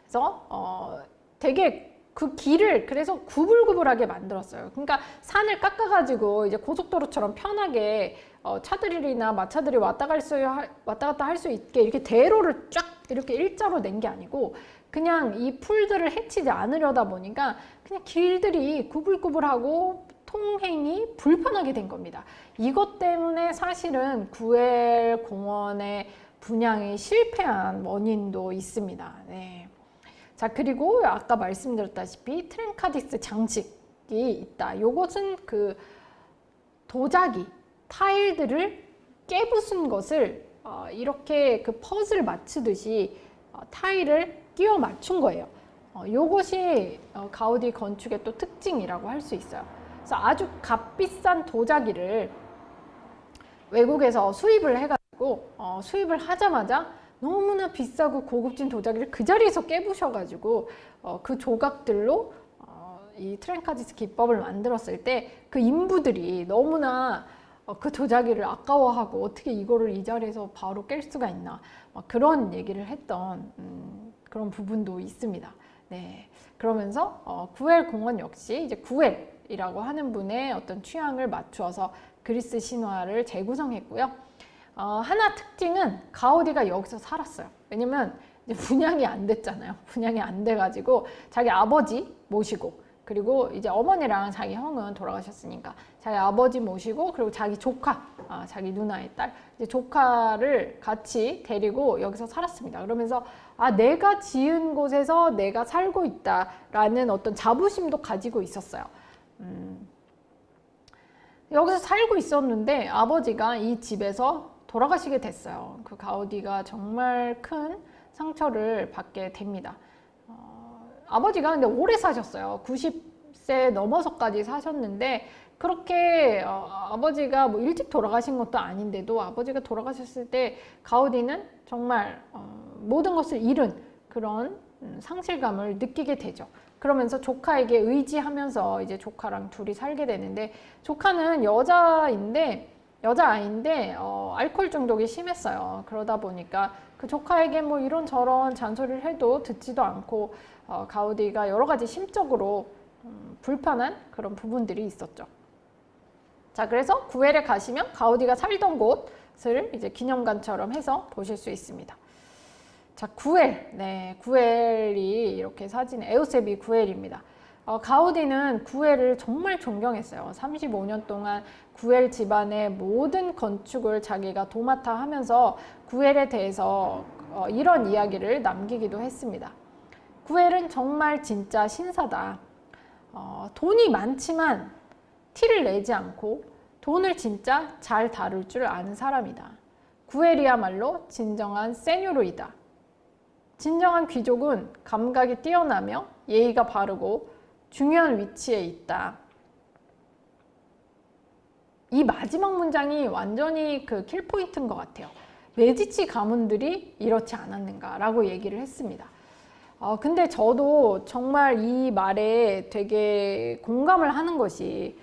그래서 되게 그 길을 그래서 구불구불하게 만들었어요. 그러니까 산을 깎아가지고 이제 고속도로처럼 편하게 차들이나 마차들이 왔다 갔다 할 수 있게 이렇게 대로를 쫙 이렇게 일자로 낸 게 아니고, 그냥 이 풀들을 해치지 않으려다 보니까 그냥 길들이 구불구불하고 통행이 불편하게 된 겁니다. 이것 때문에 사실은 구엘공원의 분양이 실패한 원인도 있습니다. 네. 자, 그리고 아까 말씀드렸다시피 트렌카디스 장식이 있다. 요것은 그 도자기, 타일들을 깨부순 것을 이렇게 그 퍼즐 맞추듯이 타일을 끼워 맞춘 거예요. 요것이 가우디 건축의 또 특징이라고 할 수 있어요. 그래서 아주 값비싼 도자기를 외국에서 수입을 해가지고 수입을 하자마자 너무나 비싸고 고급진 도자기를 그 자리에서 깨부셔가지고 그 조각들로 이 트렌카지스 기법을 만들었을 때 그 인부들이 너무나 그 도자기를 아까워하고 어떻게 이거를 이 자리에서 바로 깰 수가 있나 그런 얘기를 했던 그런 부분도 있습니다. 네, 그러면서 구엘 공원 역시 이제 구엘이라고 하는 분의 어떤 취향을 맞추어서 그리스 신화를 재구성했고요. 하나 특징은 가우디가 여기서 살았어요. 왜냐면 이제 분양이 안 됐잖아요. 분양이 안 돼가지고 자기 아버지 모시고 그리고 이제 어머니랑 자기 형은 돌아가셨으니까 자기 아버지 모시고 그리고 자기 조카, 자기 누나의 딸, 이제 조카를 같이 데리고 여기서 살았습니다. 그러면서 내가 지은 곳에서 내가 살고 있다라는 어떤 자부심도 가지고 있었어요. 여기서 살고 있었는데 아버지가 이 집에서 돌아가시게 됐어요. 그 가우디가 정말 큰 상처를 받게 됩니다. 아버지가 근데 오래 사셨어요. 90세 넘어서까지 사셨는데 그렇게 아버지가 뭐 일찍 돌아가신 것도 아닌데도 아버지가 돌아가셨을 때 가우디는 정말 모든 것을 잃은 그런 상실감을 느끼게 되죠. 그러면서 조카에게 의지하면서 이제 조카랑 둘이 살게 되는데 조카는 여자아이인데 알코올 중독이 심했어요. 그러다 보니까 그 조카에게 뭐 이런저런 잔소리를 해도 듣지도 않고 가우디가 여러 가지 심적으로 불편한 그런 부분들이 있었죠. 자, 그래서 구엘에 가시면 가우디가 살던 곳을 이제 기념관처럼 해서 보실 수 있습니다. 자, 구엘. 네, 구엘이 이렇게 사진에 에우세비 구엘입니다. 가우디는 구엘을 정말 존경했어요. 35년 동안 구엘 집안의 모든 건축을 자기가 도맡아 하면서 구엘에 대해서 이런 이야기를 남기기도 했습니다. 구엘은 정말 진짜 신사다. 돈이 많지만 티를 내지 않고 돈을 진짜 잘 다룰 줄 아는 사람이다. 구엘이야말로 진정한 세뇨르이다. 진정한 귀족은 감각이 뛰어나며 예의가 바르고 중요한 위치에 있다. 이 마지막 문장이 완전히 그 킬포인트인 것 같아요. 메디치 가문들이 이렇지 않았는가라고 얘기를 했습니다. 근데 저도 정말 이 말에 되게 공감을 하는 것이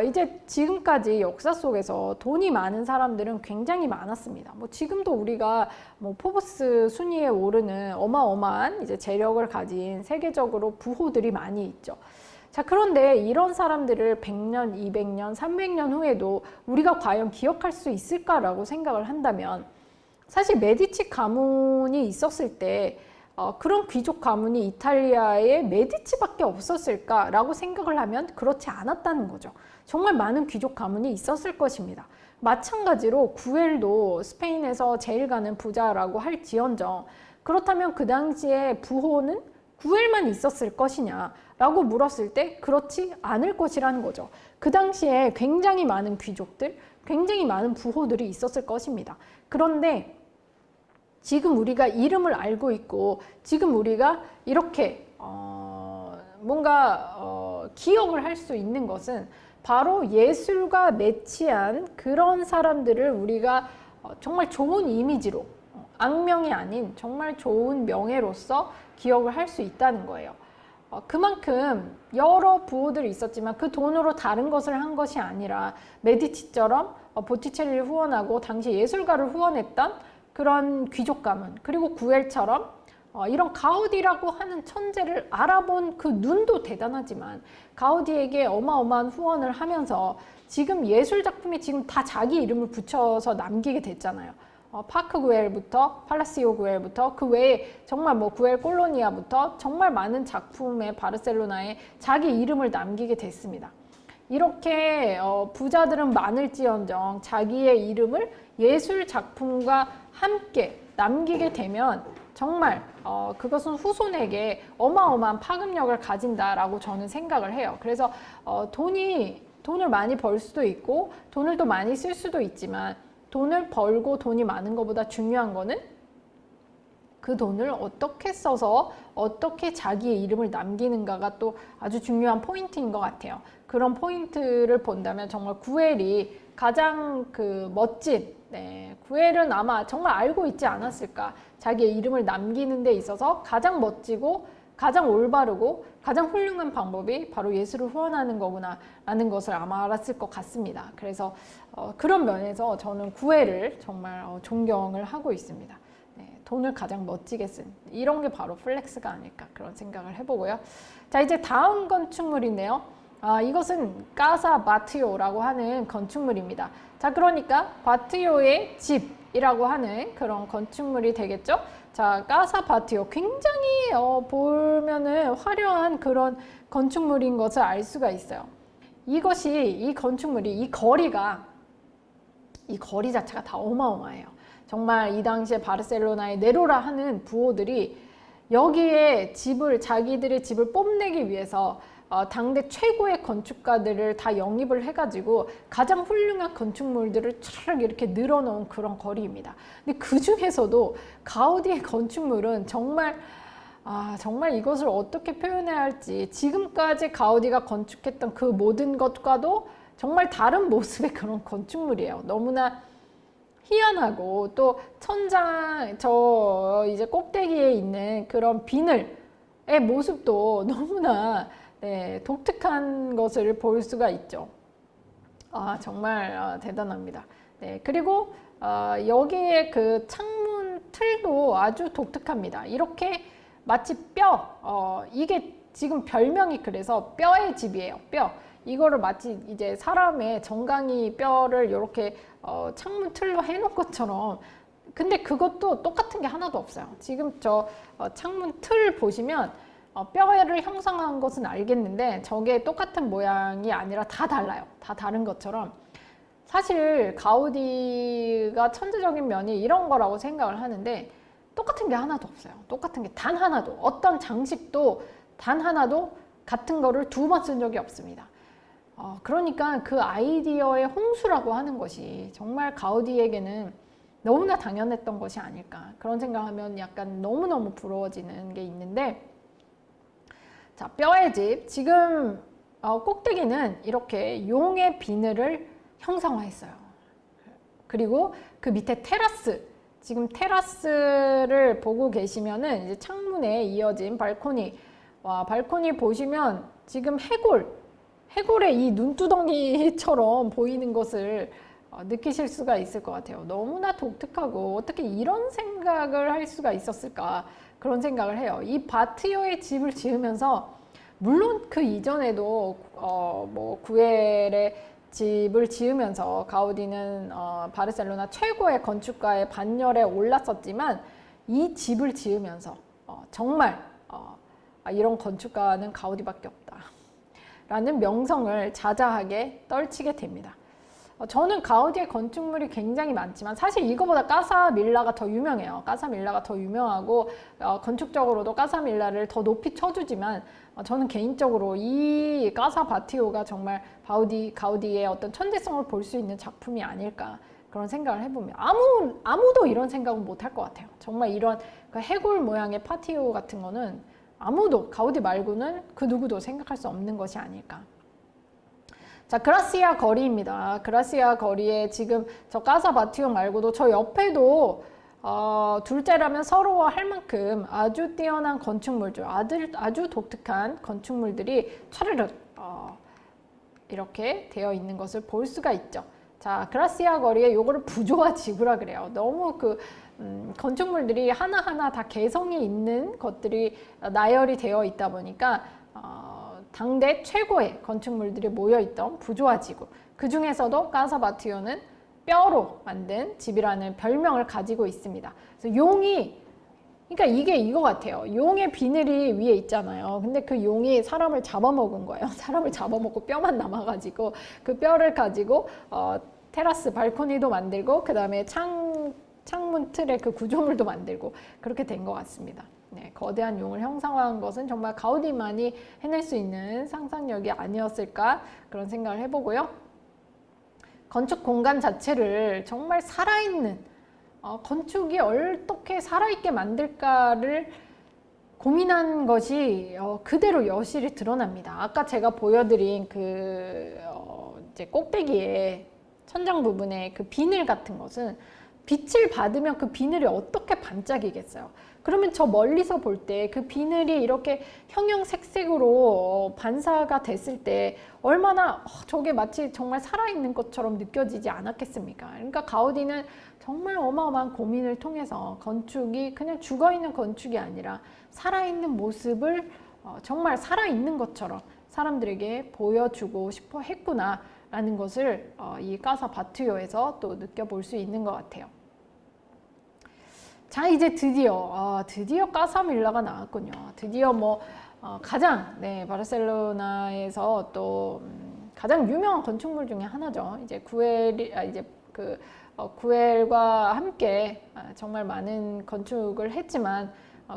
이제 지금까지 역사 속에서 돈이 많은 사람들은 굉장히 많았습니다. 뭐 지금도 우리가 뭐 포브스 순위에 오르는 어마어마한 이제 재력을 가진 세계적으로 부호들이 많이 있죠. 자, 그런데 이런 사람들을 100년, 200년, 300년 후에도 우리가 과연 기억할 수 있을까라고 생각을 한다면 사실 메디치 가문이 있었을 때 그런 귀족 가문이 이탈리아에 메디치밖에 없었을까라고 생각을 하면 그렇지 않았다는 거죠. 정말 많은 귀족 가문이 있었을 것입니다. 마찬가지로 구엘도 스페인에서 제일 가는 부자라고 할지언정 그렇다면 그 당시에 부호는 구엘만 있었을 것이냐라고 물었을 때 그렇지 않을 것이라는 거죠. 그 당시에 굉장히 많은 귀족들, 굉장히 많은 부호들이 있었을 것입니다. 그런데 지금 우리가 이름을 알고 있고 지금 우리가 이렇게 뭔가 기억을 할 수 있는 것은 바로 예술과 매치한 그런 사람들을 우리가 정말 좋은 이미지로 악명이 아닌 정말 좋은 명예로서 기억을 할 수 있다는 거예요. 그만큼 여러 부호들이 있었지만 그 돈으로 다른 것을 한 것이 아니라 메디치처럼 보티첼리를 후원하고 당시 예술가를 후원했던 그런 귀족 가문 그리고 구엘처럼 이런 가우디라고 하는 천재를 알아본 그 눈도 대단하지만 가우디에게 어마어마한 후원을 하면서 지금 예술 작품이 지금 다 자기 이름을 붙여서 남기게 됐잖아요. 파크 구엘부터 팔라시오 구엘부터 그 외에 정말 뭐 구엘 콜로니아부터 정말 많은 작품에 바르셀로나에 자기 이름을 남기게 됐습니다. 이렇게 부자들은 많을지언정 자기의 이름을 예술 작품과 함께 남기게 되면 정말 그것은 후손에게 어마어마한 파급력을 가진다라고 저는 생각을 해요. 그래서 돈을 많이 벌 수도 있고 돈을 또 많이 쓸 수도 있지만 돈을 벌고 돈이 많은 것보다 중요한 거는 그 돈을 어떻게 써서 어떻게 자기의 이름을 남기는가가 또 아주 중요한 포인트인 것 같아요. 그런 포인트를 본다면 정말 구엘이 가장 그 멋진, 구엘은 아마 정말 알고 있지 않았을까. 자기의 이름을 남기는 데 있어서 가장 멋지고 가장 올바르고 가장 훌륭한 방법이 바로 예수를 후원하는 거구나 라는 것을 아마 알았을 것 같습니다. 그래서 그런 면에서 저는 구엘을 정말 존경을 하고 있습니다. 돈을 가장 멋지게 쓴 이런 게 바로 플렉스가 아닐까 그런 생각을 해보고요. 자, 이제 다음 건축물인데요. 이것은 까사 바티오라고 하는 건축물입니다. 자, 그러니까 바티오의 집이라고 하는 그런 건축물이 되겠죠. 자, 까사 바티오 굉장히 보면은 화려한 그런 건축물인 것을 알 수가 있어요. 이 건축물이 이 거리 자체가 다 어마어마해요. 정말 이 당시에 바르셀로나의 네로라 하는 부호들이 여기에 자기들의 집을 뽐내기 위해서 당대 최고의 건축가들을 다 영입을 해가지고 가장 훌륭한 건축물들을 촤르 이렇게 늘어놓은 그런 거리입니다. 근데 그 중에서도 가우디의 건축물은 정말 이것을 어떻게 표현해야 할지 지금까지 가우디가 건축했던 그 모든 것과도 정말 다른 모습의 그런 건축물이에요. 너무나 희한하고 또 천장 이제 꼭대기에 있는 그런 비늘의 모습도 너무나 독특한 것을 볼 수가 있죠. 정말 대단합니다. 그리고 여기에 그 창문 틀도 아주 독특합니다. 이렇게 마치 이게 지금 별명이 그래서 뼈의 집이에요. 뼈. 이거를 마치 이제 사람의 정강이 뼈를 이렇게 창문 틀로 해놓은 것처럼. 근데 그것도 똑같은 게 하나도 없어요. 지금 창문 틀 보시면 뼈를 형성한 것은 알겠는데 저게 똑같은 모양이 아니라 다 달라요. 다 다른 것처럼. 사실 가우디가 천재적인 면이 이런 거라고 생각을 하는데 똑같은 게 하나도 없어요. 똑같은 게 단 하나도. 어떤 장식도 단 하나도 같은 거를 두 번 쓴 적이 없습니다. 그러니까 그 아이디어의 홍수라고 하는 것이 정말 가우디에게는 너무나 당연했던 것이 아닐까. 그런 생각하면 약간 너무너무 부러워지는 게 있는데, 자, 뼈의 집. 지금 꼭대기는 이렇게 용의 비늘을 형상화했어요. 그리고 그 밑에 테라스. 지금 테라스를 보고 계시면은 이제 창문에 이어진 발코니. 발코니 보시면 지금 해골의 이 눈두덩이처럼 보이는 것을 느끼실 수가 있을 것 같아요. 너무나 독특하고 어떻게 이런 생각을 할 수가 있었을까 그런 생각을 해요. 이 바티오의 집을 지으면서 물론 그 이전에도 구엘의 집을 지으면서 가우디는 바르셀로나 최고의 건축가의 반열에 올랐었지만 이 집을 지으면서 정말 이런 건축가는 가우디밖에 없다 라는 명성을 자자하게 떨치게 됩니다. 저는 가우디의 건축물이 굉장히 많지만 사실 이거보다 까사밀라가 더 유명해요. 까사밀라가 더 유명하고 건축적으로도 까사밀라를 더 높이 쳐주지만 저는 개인적으로 이 까사바티오가 정말 가우디의 어떤 천재성을 볼 수 있는 작품이 아닐까 그런 생각을 해보면 아무도 이런 생각은 못 할 것 같아요. 정말 이런 그 해골 모양의 파티오 같은 거는 아무도 가우디 말고는 그 누구도 생각할 수 없는 것이 아닐까. 자, 그라시아 거리입니다. 그라시아 거리에 지금 저 까사바티오 말고도 저 옆에도 둘째라면 서러워할 만큼 아주 뛰어난 건축물들, 아주 독특한 건축물들이 차르륵 이렇게 되어 있는 것을 볼 수가 있죠. 자, 그라시아 거리에 요거를 부조화 지구라 그래요. 너무 건축물들이 하나하나 다 개성이 있는 것들이 나열이 되어 있다 보니까 당대 최고의 건축물들이 모여있던 부조화 지구. 그 중에서도 까사바티오는 뼈로 만든 집이라는 별명을 가지고 있습니다. 그래서 그러니까 이게 이거 같아요. 용의 비늘이 위에 있잖아요. 근데 그 용이 사람을 잡아먹은 거예요. 사람을 잡아먹고 뼈만 남아가지고 그 뼈를 가지고 테라스, 발코니도 만들고 그 다음에 창문 틀의 그 구조물도 만들고 그렇게 된 것 같습니다. 거대한 용을 형상화한 것은 정말 가우디만이 해낼 수 있는 상상력이 아니었을까 그런 생각을 해보고요. 건축 공간 자체를 정말 살아있는 건축이 어떻게 살아있게 만들까를 고민한 것이 그대로 여실히 드러납니다. 아까 제가 보여드린 이제 꼭대기에 천장 부분에 그 비늘 같은 것은 빛을 받으면 그 비늘이 어떻게 반짝이겠어요. 그러면 저 멀리서 볼 때 그 비늘이 이렇게 형형색색으로 반사가 됐을 때 얼마나 저게 마치 정말 살아있는 것처럼 느껴지지 않았겠습니까? 그러니까 가우디는 정말 어마어마한 고민을 통해서 건축이 그냥 죽어있는 건축이 아니라 살아있는 모습을 정말 살아있는 것처럼 사람들에게 보여주고 싶어 했구나 라는 것을 이 까사 바투요에서 또 느껴볼 수 있는 것 같아요. 자, 이제 드디어 까사밀라가 나왔군요. 드디어 가장 바르셀로나에서 또 가장 유명한 건축물 중에 하나죠. 이제 구엘과 함께 정말 많은 건축을 했지만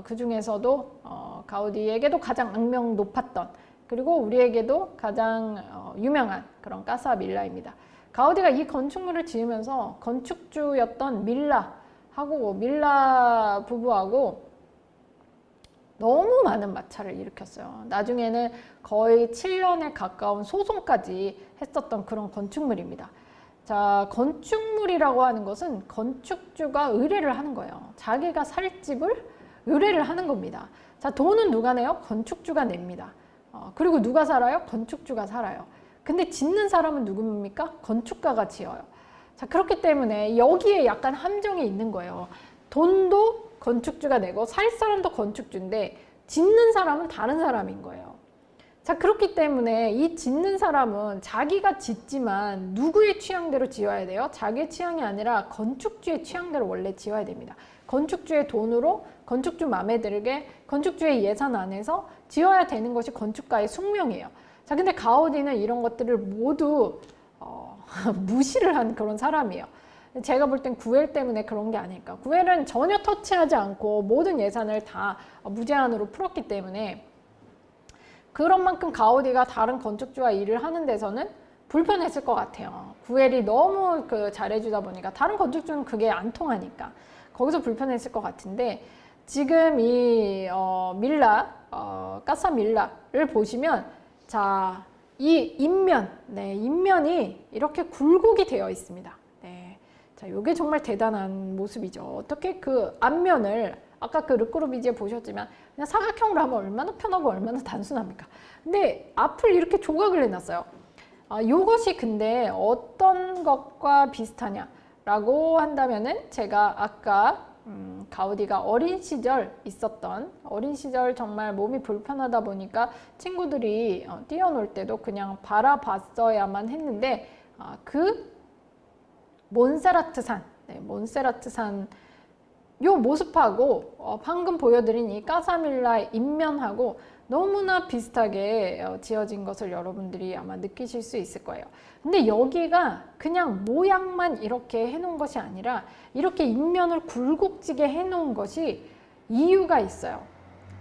그 중에서도 가우디에게도 가장 악명 높았던, 그리고 우리에게도 가장 유명한 그런 까사 밀라입니다. 가우디가 이 건축물을 지으면서 건축주였던 밀라 부부하고 너무 많은 마찰을 일으켰어요. 나중에는 거의 7년에 가까운 소송까지 했었던 그런 건축물입니다. 자, 건축물이라고 하는 것은 건축주가 의뢰를 하는 거예요. 자기가 살 집을 의뢰를 하는 겁니다. 자, 돈은 누가 내요? 건축주가 냅니다. 그리고 누가 살아요? 건축주가 살아요. 근데 짓는 사람은 누굽니까? 건축가가 지어요. 자, 그렇기 때문에 여기에 약간 함정이 있는 거예요. 돈도 건축주가 내고 살 사람도 건축주인데 짓는 사람은 다른 사람인 거예요. 자, 그렇기 때문에 이 짓는 사람은 자기가 짓지만 누구의 취향대로 지어야 돼요? 자기의 취향이 아니라 건축주의 취향대로 원래 지어야 됩니다. 건축주의 돈으로 건축주 마음에 들게 건축주의 예산 안에서 지어야 되는 것이 건축가의 숙명이에요. 자, 근데 가우디는 이런 것들을 모두 무시를 한 그런 사람이에요. 제가 볼 땐 구엘 때문에 그런 게 아닐까. 구엘은 전혀 터치하지 않고 모든 예산을 다 무제한으로 풀었기 때문에 그런 만큼 가우디가 다른 건축주와 일을 하는 데서는 불편했을 것 같아요. 구엘이 너무 잘해주다 보니까 다른 건축주는 그게 안 통하니까 거기서 불편했을 것 같은데, 지금 이 까사 밀라를 보시면, 자, 이 인면이 이렇게 굴곡이 되어 있습니다. 네. 자, 이게 정말 대단한 모습이죠. 어떻게 그 앞면을 아까 그 르꼬르비지에 보셨지만 그냥 사각형으로 하면 얼마나 편하고 얼마나 단순합니까? 근데 앞을 이렇게 조각을 해놨어요. 이것이 근데 어떤 것과 비슷하냐라고 한다면은 제가 아까 가우디가 어린 시절 정말 몸이 불편하다 보니까 친구들이 뛰어놀 때도 그냥 바라봤어야만 했는데 그 몬세라트산 요 모습하고 방금 보여드린 이 까사밀라의 인면하고 너무나 비슷하게 지어진 것을 여러분들이 아마 느끼실 수 있을 거예요. 근데 여기가 그냥 모양만 이렇게 해놓은 것이 아니라 이렇게 인면을 굴곡지게 해놓은 것이 이유가 있어요.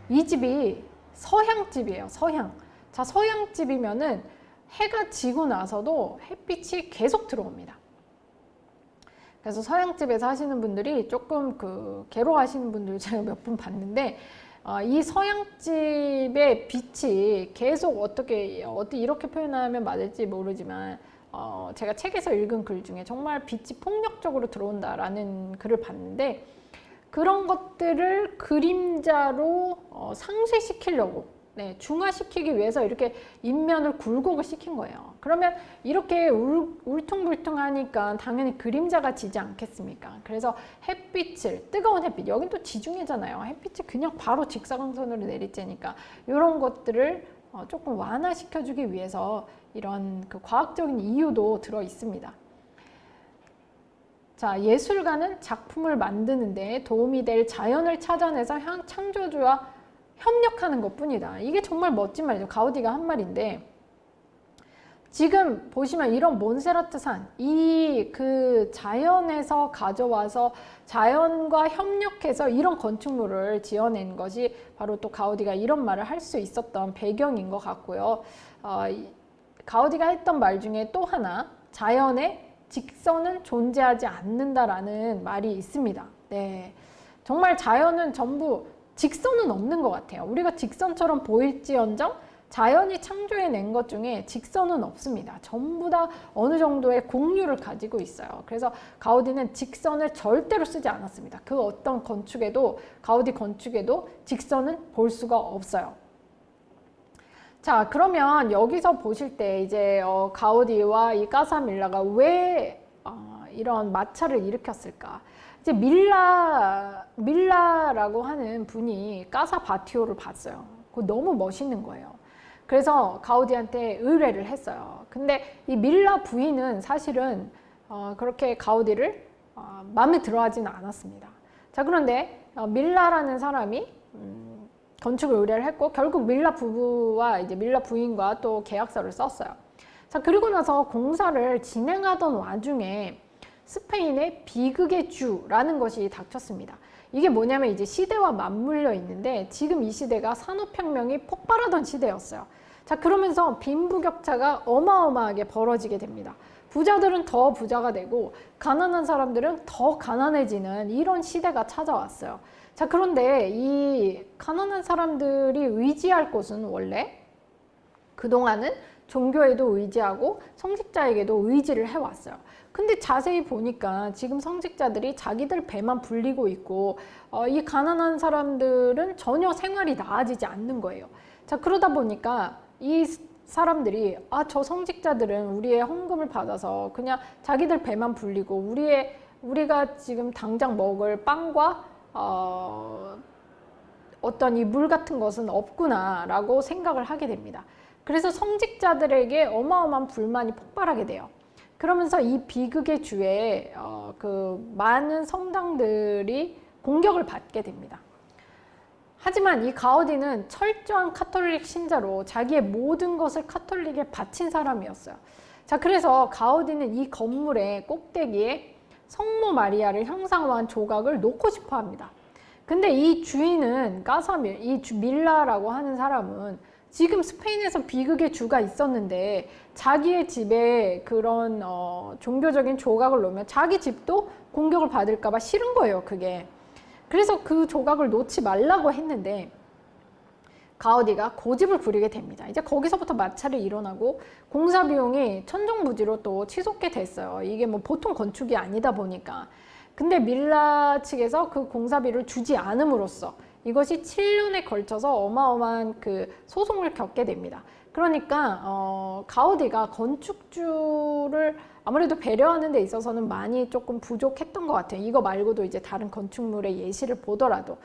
이 집이 서향집이에요. 서향. 자, 서향집이면은 해가 지고 나서도 햇빛이 계속 들어옵니다. 그래서 서양집에서 하시는 분들이 조금 괴로워하시는 분들 제가 몇 분 봤는데, 이 서양집의 빛이 계속 어떻게 이렇게 표현하면 맞을지 모르지만 제가 책에서 읽은 글 중에 정말 빛이 폭력적으로 들어온다라는 글을 봤는데, 그런 것들을 그림자로 상쇄시키려고 중화시키기 위해서 이렇게 인면을 굴곡을 시킨 거예요. 그러면 이렇게 울퉁불퉁하니까 당연히 그림자가 지지 않겠습니까? 그래서 뜨거운 햇빛, 여긴 또 지중해잖아요. 햇빛이 그냥 바로 직사광선으로 내리쬐니까 이런 것들을 조금 완화시켜주기 위해서 이런 과학적인 이유도 들어 있습니다. 자, 예술가는 작품을 만드는 데 도움이 될 자연을 찾아내서 창조주와 협력하는 것뿐이다. 이게 정말 멋진 말이죠. 가우디가 한 말인데, 지금 보시면 이런 몬세라트산, 자연에서 가져와서 자연과 협력해서 이런 건축물을 지어낸 것이 바로 또 가우디가 이런 말을 할 수 있었던 배경인 것 같고요. 가우디가 했던 말 중에 또 하나, 자연에 직선은 존재하지 않는다라는 말이 있습니다. 네, 정말 자연은 전부 직선은 없는 것 같아요. 우리가 직선처럼 보일지언정 자연이 창조해낸 것 중에 직선은 없습니다. 전부 다 어느 정도의 공률을 가지고 있어요. 그래서 가우디는 직선을 절대로 쓰지 않았습니다. 그 어떤 건축에도, 가우디 건축에도 직선은 볼 수가 없어요. 자, 그러면 여기서 보실 때 이제 가우디와 이 까사밀라가 왜 이런 마찰을 일으켰을까? 이제 밀라라고 하는 분이 까사 바티오를 봤어요. 그거 너무 멋있는 거예요. 그래서 가우디한테 의뢰를 했어요. 근데 이 밀라 부인은 사실은 그렇게 가우디를 마음에 들어 하지는 않았습니다. 자, 그런데 밀라라는 사람이 건축을 의뢰를 했고 결국 밀라 부부와 이제 밀라 부인과 또 계약서를 썼어요. 자, 그리고 나서 공사를 진행하던 와중에 스페인의 비극의 주라는 것이 닥쳤습니다. 이게 뭐냐면 이제 시대와 맞물려 있는데 지금 이 시대가 산업혁명이 폭발하던 시대였어요. 자, 그러면서 빈부격차가 어마어마하게 벌어지게 됩니다. 부자들은 더 부자가 되고 가난한 사람들은 더 가난해지는 이런 시대가 찾아왔어요. 자, 그런데 이 가난한 사람들이 의지할 곳은 원래 그동안은 종교에도 의지하고 성직자에게도 의지를 해왔어요. 근데 자세히 보니까 지금 성직자들이 자기들 배만 불리고 있고 이 가난한 사람들은 전혀 생활이 나아지지 않는 거예요. 자, 그러다 보니까 이 사람들이 저 성직자들은 우리의 헌금을 받아서 그냥 자기들 배만 불리고 우리가 지금 당장 먹을 빵과 어떤 이 물 같은 것은 없구나라고 생각을 하게 됩니다. 그래서 성직자들에게 어마어마한 불만이 폭발하게 돼요. 그러면서 이 비극의 주에 그 많은 성당들이 공격을 받게 됩니다. 하지만 이 가우디는 철저한 카톨릭 신자로 자기의 모든 것을 카톨릭에 바친 사람이었어요. 자, 그래서 가우디는 이 건물의 꼭대기에 성모 마리아를 형상화한 조각을 놓고 싶어 합니다. 근데 이 주인은 밀라라고 하는 사람은 지금 스페인에서 비극의 주가 있었는데 자기의 집에 그런 종교적인 조각을 놓으면 자기 집도 공격을 받을까 봐 싫은 거예요, 그게. 그래서 그 조각을 놓지 말라고 했는데 가우디가 고집을 부리게 됩니다. 이제 거기서부터 마찰이 일어나고 공사 비용이 천정부지로 또 치솟게 됐어요. 이게 뭐 보통 건축이 아니다 보니까. 근데 밀라 측에서 그 공사비를 주지 않음으로써 이것이 7년에 걸쳐서 어마어마한 그 소송을 겪게 됩니다. 그러니까 가우디가 건축주를 아무래도 배려하는 데 있어서는 많이 조금 부족했던 것 같아요. 이거 말고도 이제 다른 건축물의 예시를 보더라도.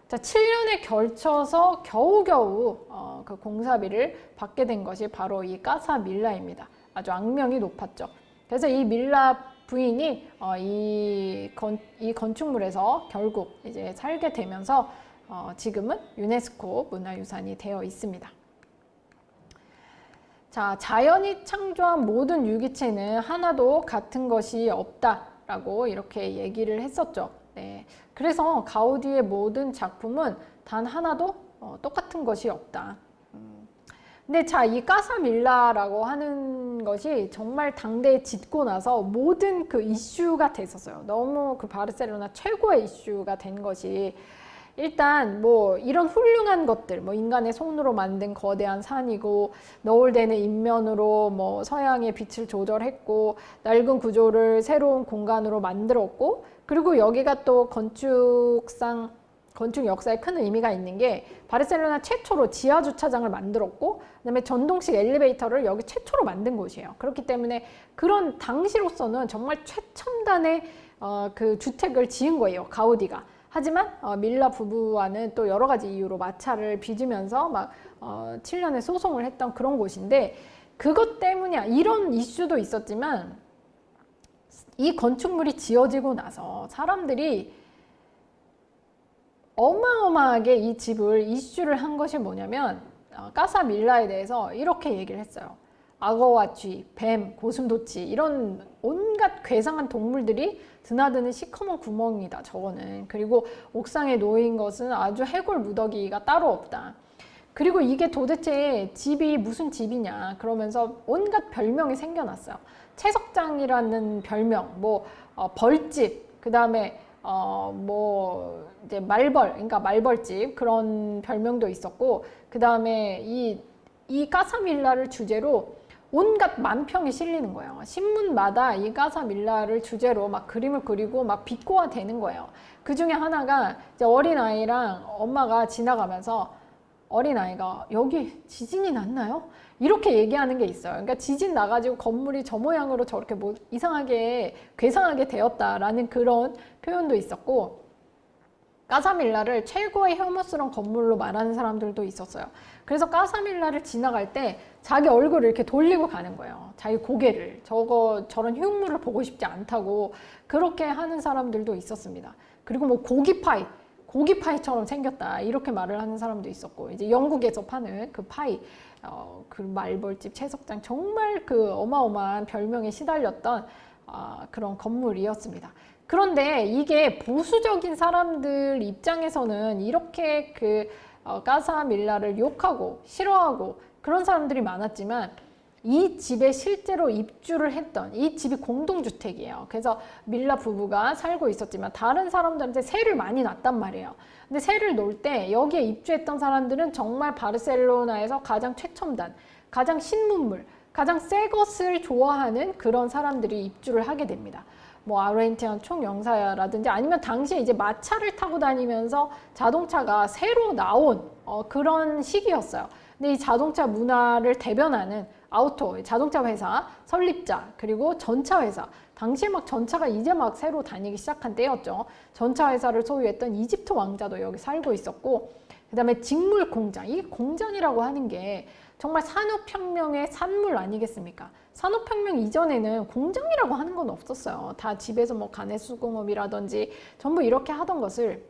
자, 7년에 걸쳐서 겨우겨우 그 공사비를 받게 된 것이 바로 이 까사 밀라입니다. 아주 악명이 높았죠. 그래서 이 밀라 부인이 이 건축물에서 결국 이제 살게 되면서 지금은 유네스코 문화유산이 되어 있습니다. 자, 자연이 창조한 모든 유기체는 하나도 같은 것이 없다라고 이렇게 얘기를 했었죠. 네. 그래서 가우디의 모든 작품은 단 하나도 똑같은 것이 없다. 근데 자, 이 까사밀라라고 하는 것이 정말 당대에 짓고 나서 모든 그 이슈가 됐었어요. 너무 그 바르셀로나 최고의 이슈가 된 것이 일단 뭐 이런 훌륭한 것들, 뭐 인간의 손으로 만든 거대한 산이고 너울대는 인면으로 뭐 서양의 빛을 조절했고 낡은 구조를 새로운 공간으로 만들었고 그리고 여기가 또 건축 역사에 큰 의미가 있는 게 바르셀로나 최초로 지하 주차장을 만들었고 그다음에 전동식 엘리베이터를 여기 최초로 만든 곳이에요. 그렇기 때문에 그런 당시로서는 정말 최첨단의 그 주택을 지은 거예요, 가우디가. 하지만 밀라 부부와는 또 여러 가지 이유로 마찰을 빚으면서 막 7년의 소송을 했던 그런 곳인데 그것 때문이야. 이런 이슈도 있었지만 이 건축물이 지어지고 나서 사람들이 어마어마하게 이 집을 이슈를 한 것이 뭐냐면 까사 밀라에 대해서 이렇게 얘기를 했어요. 악어와 쥐, 뱀, 고슴도치 이런 온갖 괴상한 동물들이 드나드는 시커먼 구멍이다, 저거는. 그리고 옥상에 놓인 것은 아주 해골 무더기가 따로 없다. 그리고 이게 도대체 집이 무슨 집이냐 그러면서 온갖 별명이 생겨났어요. 채석장이라는 별명, 뭐 벌집, 그 다음에 뭐 이제 말벌, 그러니까 말벌집 그런 별명도 있었고, 그 다음에 이 까사밀라를 주제로 온갖 만평이 실리는 거예요. 신문마다 이 까사밀라를 주제로 막 그림을 그리고 막 비꼬아 대는 거예요. 그 중에 하나가 이제 어린아이랑 엄마가 지나가면서 어린아이가 여기 지진이 났나요? 이렇게 얘기하는 게 있어요. 그러니까 지진 나가지고 건물이 저 모양으로 저렇게 뭐 이상하게 괴상하게 되었다라는 그런 표현도 있었고, 까사밀라를 최고의 혐오스러운 건물로 말하는 사람들도 있었어요. 그래서 까사밀라를 지나갈 때 자기 얼굴을 이렇게 돌리고 가는 거예요. 자기 고개를. 저런 흉물을 보고 싶지 않다고 그렇게 하는 사람들도 있었습니다. 그리고 뭐 고기파이처럼 생겼다 이렇게 말을 하는 사람도 있었고, 이제 영국에서 파는 그 파이, 그 말벌집, 채석장, 정말 그 어마어마한 별명에 시달렸던 그런 건물이었습니다. 그런데 이게 보수적인 사람들 입장에서는 이렇게 그 까사밀라를 욕하고 싫어하고 그런 사람들이 많았지만, 이 집에 실제로 입주를 했던, 이 집이 공동주택이에요. 그래서 밀라 부부가 살고 있었지만 다른 사람들한테 세를 많이 놨단 말이에요. 근데 세를 놓을 때 여기에 입주했던 사람들은 정말 바르셀로나에서 가장 최첨단, 가장 신문물, 가장 새 것을 좋아하는 그런 사람들이 입주를 하게 됩니다. 뭐 아르헨티나 총영사라든지 아니면 당시에 이제 마차를 타고 다니면서 자동차가 새로 나온 그런 시기였어요. 근데 이 자동차 문화를 대변하는 아우토, 자동차 회사 설립자, 그리고 전차 회사, 당시에 막 전차가 이제 막 새로 다니기 시작한 때였죠. 전차 회사를 소유했던 이집트 왕자도 여기 살고 있었고, 그 다음에 직물 공장, 이 공장이라고 하는 게 정말 산업혁명의 산물 아니겠습니까? 산업혁명 이전에는 공장이라고 하는 건 없었어요. 다 집에서 뭐 가내수공업이라든지 전부 이렇게 하던 것을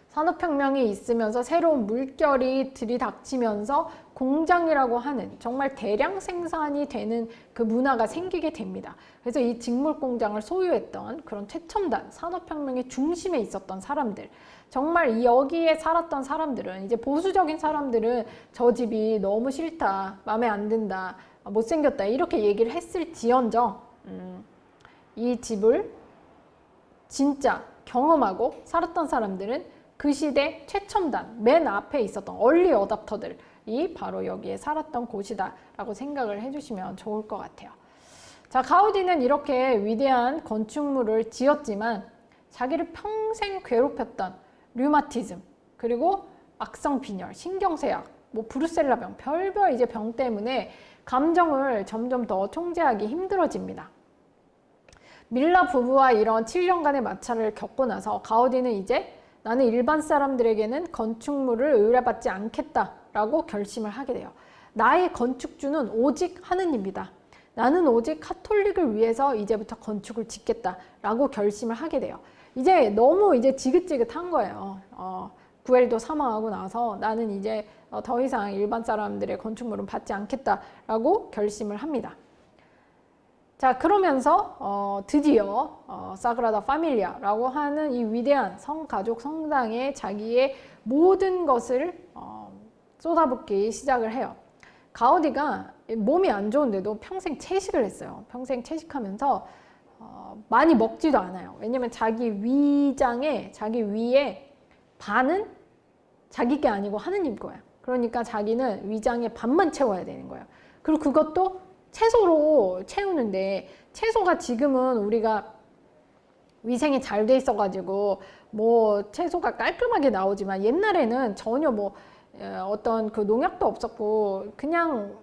산업혁명이 있으면서 새로운 물결이 들이닥치면서 공장이라고 하는 정말 대량 생산이 되는 그 문화가 생기게 됩니다. 그래서 이 직물 공장을 소유했던 그런 최첨단 산업혁명의 중심에 있었던 사람들, 정말 여기에 살았던 사람들은, 이제 보수적인 사람들은 저 집이 너무 싫다, 마음에 안 든다, 못생겼다 이렇게 얘기를 했을지언정 이 집을 진짜 경험하고 살았던 사람들은 그 시대 최첨단, 맨 앞에 있었던 얼리 어답터들이 바로 여기에 살았던 곳이다 라고 생각을 해주시면 좋을 것 같아요. 자, 가우디는 이렇게 위대한 건축물을 지었지만 자기를 평생 괴롭혔던 류마티즘, 그리고 악성 빈혈, 신경쇠약, 뭐 브루셀라병, 별별 이제 병 때문에 감정을 점점 더 통제하기 힘들어집니다. 밀라 부부와 이런 7년간의 마찰을 겪고 나서 가우디는 이제 나는 일반 사람들에게는 건축물을 의뢰받지 않겠다라고 결심을 하게 돼요. 나의 건축주는 오직 하느님이다. 나는 오직 카톨릭을 위해서 이제부터 건축을 짓겠다라고 결심을 하게 돼요. 이제 너무 이제 지긋지긋한 거예요. 구엘도 사망하고 나서 나는 이제 더 이상 일반 사람들의 건축물은 받지 않겠다라고 결심을 합니다. 자, 그러면서 드디어 사그라다 파밀리아라고 하는 이 위대한 성가족 성당에 자기의 모든 것을 쏟아붓기 시작을 해요. 가우디가 몸이 안 좋은데도 평생 채식을 했어요. 평생 채식하면서 많이 먹지도 않아요. 왜냐면 자기 위장에, 자기 위에 반은 자기 게 아니고 하느님 거예요. 그러니까 자기는 위장에 반만 채워야 되는 거예요. 그리고 그것도 채소로 채우는데, 채소가 지금은 우리가 위생이 잘 돼 있어가지고 뭐 채소가 깔끔하게 나오지만 옛날에는 전혀 뭐 어떤 그 농약도 없었고 그냥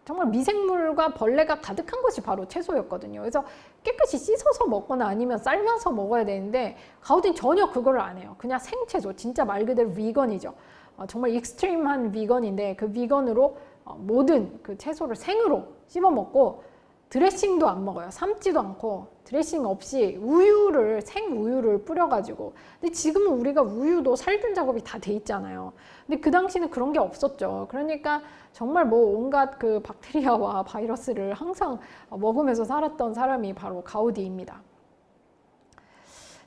정말 미생물과 벌레가 가득한 것이 바로 채소였거든요. 그래서 깨끗이 씻어서 먹거나 아니면 삶아서 먹어야 되는데 가우디는 전혀 그걸 안 해요. 그냥 생채소, 진짜 말 그대로 비건이죠. 정말 익스트림한 비건인데 그 비건으로 모든 그 채소를 생으로 씹어 먹고 드레싱도 안 먹어요. 삶지도 않고 드레싱 없이 생우유를 뿌려가지고. 근데 지금은 우리가 우유도 살균 작업이 다 돼 있잖아요. 근데 그 당시는 그런 게 없었죠. 그러니까 정말 뭐 온갖 그 박테리아와 바이러스를 항상 먹으면서 살았던 사람이 바로 가우디입니다.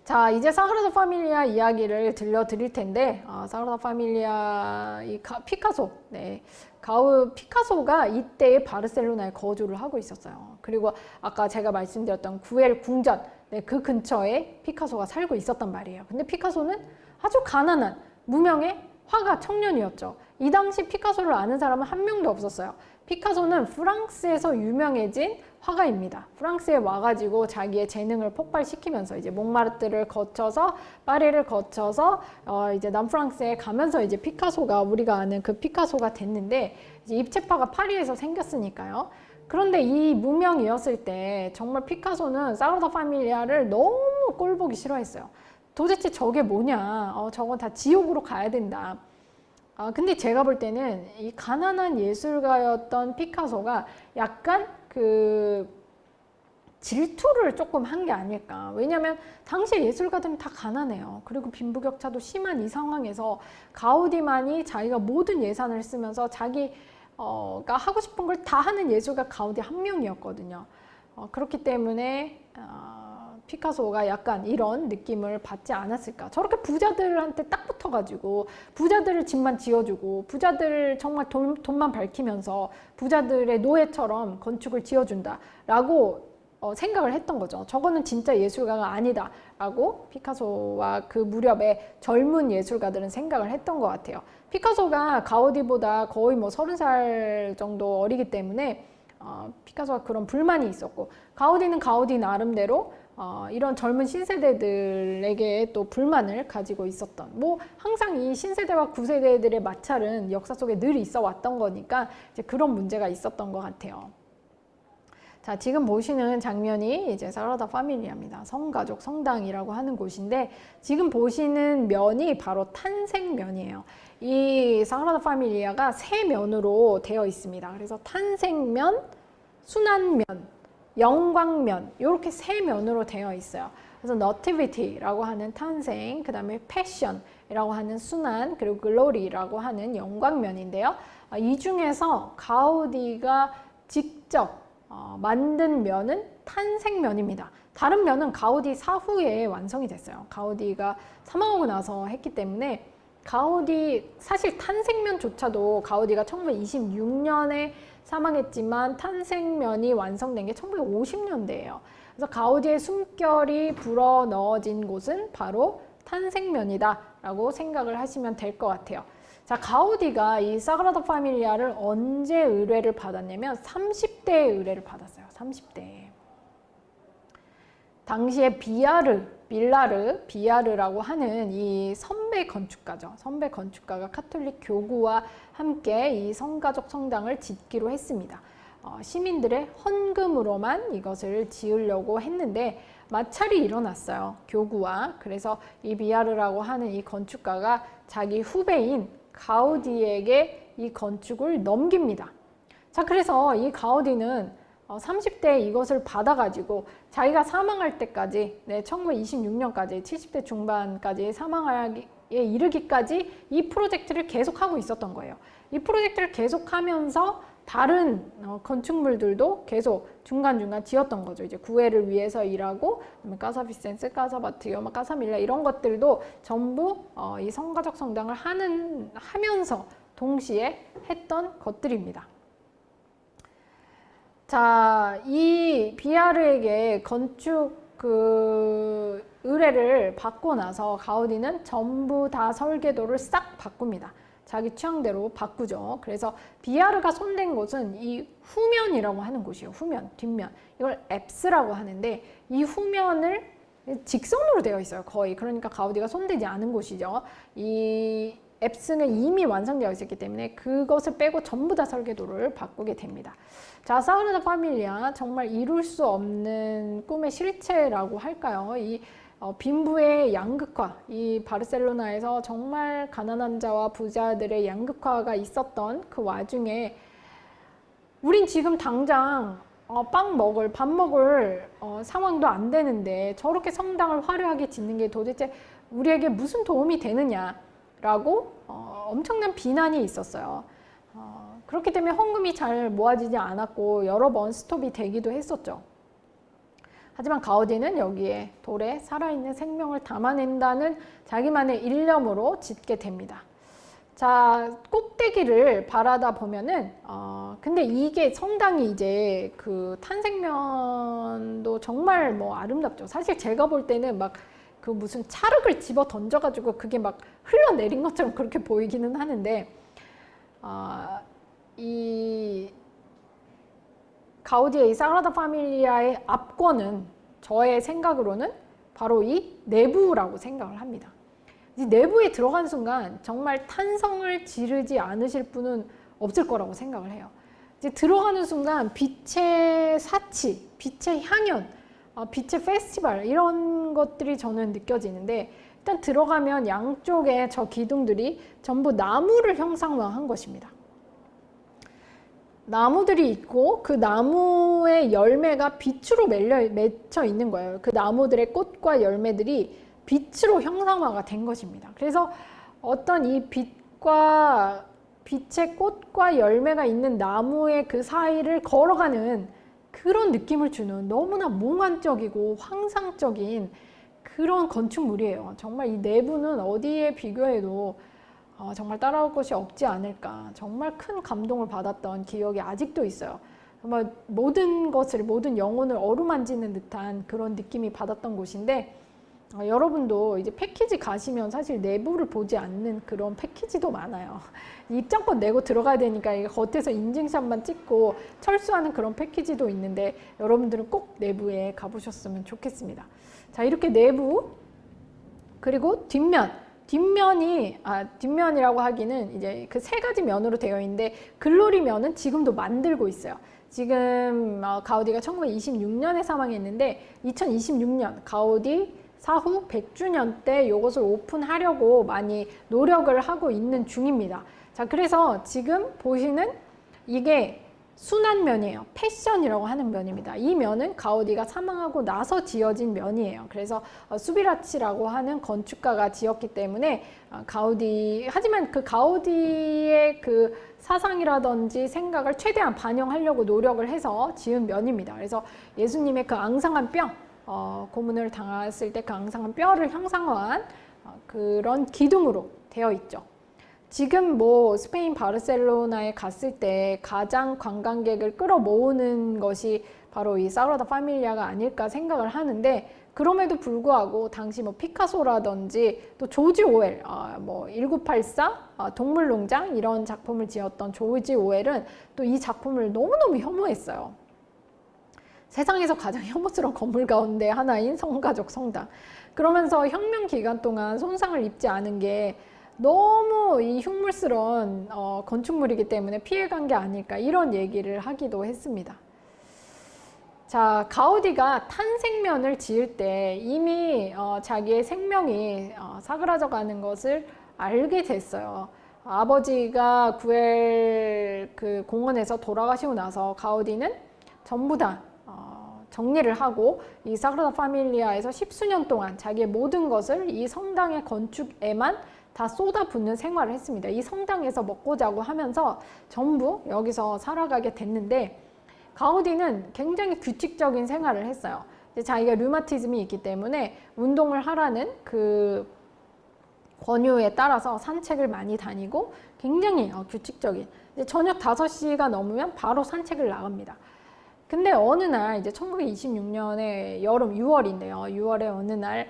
자, 이제 사그라다 파밀리아 이야기를 들려드릴 텐데, 사그라다 파밀리아 피카소, 네, 피카소가 이때 바르셀로나에 거주를 하고 있었어요. 그리고 아까 제가 말씀드렸던 구엘 궁전, 네, 그 근처에 피카소가 살고 있었단 말이에요. 근데 피카소는 아주 가난한 무명의 화가 청년이었죠. 이 당시 피카소를 아는 사람은 한 명도 없었어요. 피카소는 프랑스에서 유명해진 화가입니다. 프랑스에 와가지고 자기의 재능을 폭발시키면서 이제 몽마르트를 거쳐서 파리를 거쳐서 이제 남프랑스에 가면서 이제 피카소가 우리가 아는 그 피카소가 됐는데 이제 입체파가 파리에서 생겼으니까요. 그런데 이 무명이었을 때 정말 피카소는 사그라다 파밀리아를 너무 꼴보기 싫어했어요. 도대체 저게 뭐냐? 저건 다 지옥으로 가야 된다. 근데 제가 볼 때는 이 가난한 예술가였던 피카소가 약간 그 질투를 조금 한 게 아닐까. 왜냐면 당시 예술가들은 다 가난해요. 그리고 빈부격차도 심한 이 상황에서 가우디만이 자기가 모든 예산을 쓰면서 자기가 하고 싶은 걸 다 하는 예술가 가우디 한 명이었거든요. 그렇기 때문에 피카소가 약간 이런 느낌을 받지 않았을까. 저렇게 부자들한테 딱 붙어가지고 부자들을 집만 지어주고 부자들을 정말 돈만 밝히면서 부자들의 노예처럼 건축을 지어준다라고 생각을 했던 거죠. 저거는 진짜 예술가가 아니다 라고 피카소와 그 무렵에 젊은 예술가들은 생각을 했던 것 같아요. 피카소가 가우디보다 거의 뭐 30살 정도 어리기 때문에 피카소가 그런 불만이 있었고, 가우디는 가우디 나름대로 이런 젊은 신세대들에게 또 불만을 가지고 있었던, 뭐 항상 이 신세대와 구세대들의 마찰은 역사 속에 늘 있어 왔던 거니까 이제 그런 문제가 있었던 것 같아요. 자, 지금 보시는 장면이 이제 사그라다 파밀리아입니다. 성가족 성당이라고 하는 곳인데 지금 보시는 면이 바로 탄생면이에요. 이 사그라다 파밀리아가 세 면으로 되어 있습니다. 그래서 탄생면, 순환면, 영광면 이렇게 세 면으로 되어 있어요. 그래서 너티비티라고 하는 탄생, 그 다음에 패션이라고 하는 순환, 그리고 글로리라고 하는 영광면인데요. 이 중에서 가우디가 직접 만든 면은 탄생면입니다. 다른 면은 가우디 사후에 완성이 됐어요. 가우디가 사망하고 나서 했기 때문에 가우디 사실 탄생면조차도 가우디가 1926년에 사망했지만 탄생면이 완성된 게 1950년대예요. 그래서 가우디의 숨결이 불어넣어진 곳은 바로 탄생면이다 라고 생각을 하시면 될 것 같아요. 자, 가우디가 이 사그라다 파밀리아를 언제 의뢰를 받았냐면 30대에 의뢰를 받았어요. 30대에. 당시에 비아르라고 하는 이 선배 건축가죠. 선배 건축가가 카톨릭 교구와 함께 이 성가족 성당을 짓기로 했습니다. 시민들의 헌금으로만 이것을 지으려고 했는데 마찰이 일어났어요. 교구와. 그래서 이 비아르라고 하는 이 건축가가 자기 후배인 가우디에게 이 건축을 넘깁니다. 자, 그래서 이 가우디는 30대에 이것을 받아가지고 자기가 사망할 때까지, 1926년까지 70대 중반까지 사망에 이르기까지 이 프로젝트를 계속하고 있었던 거예요. 이 프로젝트를 계속하면서 다른 건축물들도 계속 중간중간 지었던 거죠. 이제 구애를 위해서 일하고, 까사비센스, 까사바티오, 까사밀라 이런 것들도 전부 이 성가족 성당을 하면서 동시에 했던 것들입니다. 자, 이 비아르에게 건축 의뢰를 받고 나서 가우디는 전부 다 설계도를 싹 바꿉니다. 자기 취향대로 바꾸죠. 그래서 비아르가 손댄 곳은 이 후면이라고 하는 곳이에요. 후면, 뒷면. 이걸 앱스라고 하는데 이 후면을 직선으로 되어 있어요. 거의. 그러니까 가우디가 손대지 않은 곳이죠. 이 앱스는 이미 완성되어 있었기 때문에 그것을 빼고 전부 다 설계도를 바꾸게 됩니다. 자, 사그라다 파밀리아 정말 이룰 수 없는 꿈의 실체라고 할까요? 이 빈부의 양극화, 이 바르셀로나에서 정말 가난한 자와 부자들의 양극화가 있었던 그 와중에 우린 지금 당장 밥 먹을 상황도 안 되는데 저렇게 성당을 화려하게 짓는 게 도대체 우리에게 무슨 도움이 되느냐라고 엄청난 비난이 있었어요. 그렇기 때문에 헌금이 잘 모아지지 않았고 여러 번 스톱이 되기도 했었죠. 하지만 가우디는 여기에 돌에 살아있는 생명을 담아낸다는 자기만의 일념으로 짓게 됩니다. 자, 꼭대기를 바라다 보면은 근데 이게 성당이 이제 그 탄생면도 정말 뭐 아름답죠. 사실 제가 볼 때는 막 그 무슨 찰흙을 집어 던져가지고 그게 막 흘러내린 것처럼 그렇게 보이기는 하는데 이 가우디의 이 사그라다 파밀리아의 압권은 저의 생각으로는 바로 이 내부라고 생각을 합니다. 이 내부에 들어간 순간 정말 탄성을 지르지 않으실 분은 없을 거라고 생각을 해요. 이제 들어가는 순간 빛의 사치, 빛의 향연, 빛의 페스티벌 이런 것들이 저는 느껴지는데 일단 들어가면 양쪽에 저 기둥들이 전부 나무를 형상화한 것입니다. 나무들이 있고 그 나무의 열매가 빛으로 맺혀 있는 거예요. 그 나무들의 꽃과 열매들이 빛으로 형상화가 된 것입니다. 그래서 어떤 이 빛과 빛의 꽃과 열매가 있는 나무의 그 사이를 걸어가는 그런 느낌을 주는 너무나 몽환적이고 환상적인 그런 건축물이에요. 정말 이 내부는 어디에 비교해도 정말 따라올 것이 없지 않을까. 정말 큰 감동을 받았던 기억이 아직도 있어요. 정말 모든 것을, 모든 영혼을 어루만지는 듯한 그런 느낌이 받았던 곳인데 여러분도 이제 패키지 가시면 사실 내부를 보지 않는 그런 패키지도 많아요. 입장권 내고 들어가야 되니까 겉에서 인증샷만 찍고 철수하는 그런 패키지도 있는데 여러분들은 꼭 내부에 가보셨으면 좋겠습니다. 자, 이렇게 내부 그리고 뒷면이라고 하기는 이제 그 세 가지 면으로 되어 있는데 글로리 면은 지금도 만들고 있어요. 지금 가우디가 1926년에 사망했는데 2026년 가우디 사후 100주년 때 이것을 오픈하려고 많이 노력을 하고 있는 중입니다. 자, 그래서 지금 보시는 이게 순한 면이에요. 패션이라고 하는 면입니다. 이 면은 가우디가 사망하고 나서 지어진 면이에요. 그래서 수비라치라고 하는 건축가가 지었기 때문에 하지만 그 가우디의 그 사상이라든지 생각을 최대한 반영하려고 노력을 해서 지은 면입니다. 그래서 예수님의 그 앙상한 뼈, 고문을 당했을 때 그 앙상한 뼈를 형상화한 그런 기둥으로 되어 있죠. 지금 뭐 스페인 바르셀로나에 갔을 때 가장 관광객을 끌어모으는 것이 바로 이 사그라다 파밀리아가 아닐까 생각을 하는데 그럼에도 불구하고 당시 뭐 피카소라든지 또 조지 오웰, 뭐 1984, 동물농장 이런 작품을 지었던 조지 오웰은 또 이 작품을 너무너무 혐오했어요. 세상에서 가장 혐오스러운 건물 가운데 하나인 성가족 성당. 그러면서 혁명 기간 동안 손상을 입지 않은 게 너무 이 흉물스러운 건축물이기 때문에 피해간 게 아닐까 이런 얘기를 하기도 했습니다. 자, 가우디가 탄생면을 지을 때 이미 자기의 생명이 사그라져 가는 것을 알게 됐어요. 아버지가 구엘 그 공원에서 돌아가시고 나서 가우디는 전부 다 정리를 하고 이 사그라다 파밀리아에서 10수년 동안 자기의 모든 것을 이 성당의 건축에만 다 쏟아붓는 생활을 했습니다. 이 성당에서 먹고 자고 하면서 전부 여기서 살아가게 됐는데 가우디는 굉장히 규칙적인 생활을 했어요. 자기가 류마티즘이 있기 때문에 운동을 하라는 그 권유에 따라서 산책을 많이 다니고 굉장히 규칙적인 저녁 5시가 넘으면 바로 산책을 나갑니다. 근데 어느 날 이제 1926년에 여름 6월인데요. 6월에 어느 날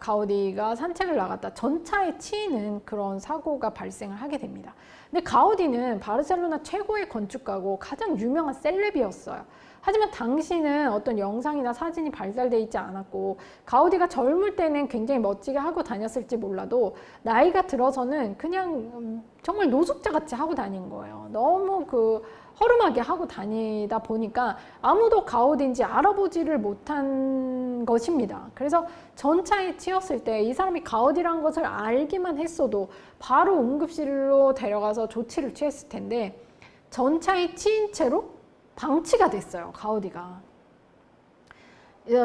가우디가 산책을 나갔다 전차에 치이는 그런 사고가 발생을 하게 됩니다. 근데 가우디는 바르셀로나 최고의 건축가고 가장 유명한 셀럽이었어요. 하지만 당시는 어떤 영상이나 사진이 발달되어 있지 않았고 가우디가 젊을 때는 굉장히 멋지게 하고 다녔을지 몰라도 나이가 들어서는 그냥 정말 노숙자 같이 하고 다닌 거예요. 너무 허름하게 하고 다니다 보니까 아무도 가우디인지 알아보지를 못한 것입니다. 그래서 전차에 치였을 때 이 사람이 가우디라는 것을 알기만 했어도 바로 응급실로 데려가서 조치를 취했을 텐데 전차에 치인 채로 방치가 됐어요. 가우디가.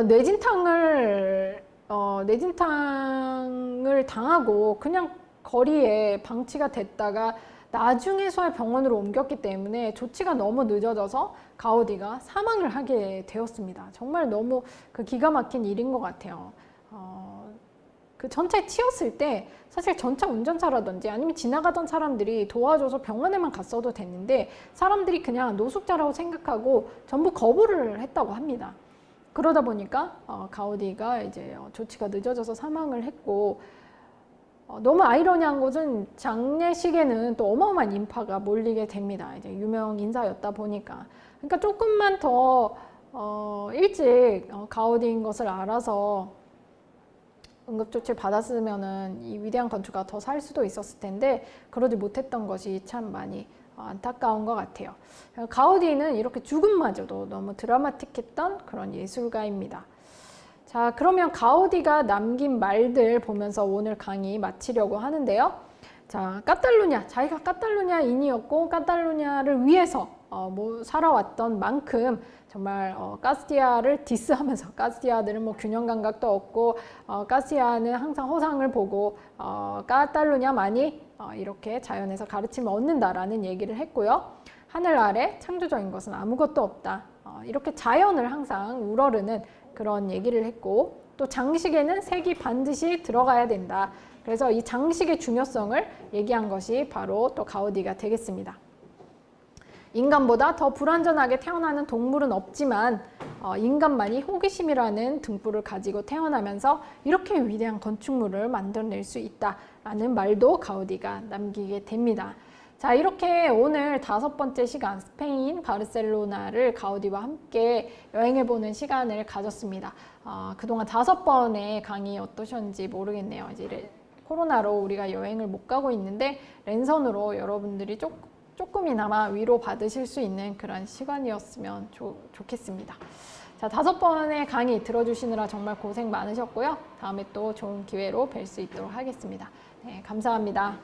뇌진탕을 당하고 그냥 거리에 방치가 됐다가 나중에서야 병원으로 옮겼기 때문에 조치가 너무 늦어져서 가우디가 사망을 하게 되었습니다. 정말 너무 그 기가 막힌 일인 것 같아요. 그 전차에 치였을 때 사실 전차 운전사라든지 아니면 지나가던 사람들이 도와줘서 병원에만 갔어도 됐는데 사람들이 그냥 노숙자라고 생각하고 전부 거부를 했다고 합니다. 그러다 보니까 가우디가 이제 조치가 늦어져서 사망을 했고, 너무 아이러니한 것은 장례식에는 또 어마어마한 인파가 몰리게 됩니다. 이제 유명 인사였다 보니까. 그러니까 조금만 더 일찍 가우디인 것을 알아서 응급조치를 받았으면은 이 위대한 건축가가 더 살 수도 있었을 텐데 그러지 못했던 것이 참 많이 안타까운 것 같아요. 가우디는 이렇게 죽음마저도 너무 드라마틱했던 그런 예술가입니다. 자, 그러면 가우디가 남긴 말들 보면서 오늘 강의 마치려고 하는데요. 자, 카탈루냐, 자기가 카탈루냐인이었고 카탈루냐를 위해서 살아왔던 만큼 정말 카스티아를 디스하면서, 카스티아들은 뭐 균형 감각도 없고 카스티아는 항상 허상을 보고 카탈루냐만이 이렇게 자연에서 가르침을 얻는다라는 얘기를 했고요. 하늘 아래 창조적인 것은 아무것도 없다. 이렇게 자연을 항상 우러르는 그런 얘기를 했고, 또 장식에는 색이 반드시 들어가야 된다. 그래서 이 장식의 중요성을 얘기한 것이 바로 또 가우디가 되겠습니다. 인간보다 더 불완전하게 태어나는 동물은 없지만 인간만이 호기심이라는 등불을 가지고 태어나면서 이렇게 위대한 건축물을 만들어낼 수 있다라는 말도 가우디가 남기게 됩니다. 자, 이렇게 오늘 5번째 시간 스페인 바르셀로나를 가우디와 함께 여행해보는 시간을 가졌습니다. 그동안 5번의 강의 어떠셨는지 모르겠네요. 이제 코로나로 우리가 여행을 못 가고 있는데 랜선으로 여러분들이 조금이나마 위로 받으실 수 있는 그런 시간이었으면 좋겠습니다. 자, 5번의 강의 들어주시느라 정말 고생 많으셨고요. 다음에 또 좋은 기회로 뵐 수 있도록 하겠습니다. 네, 감사합니다.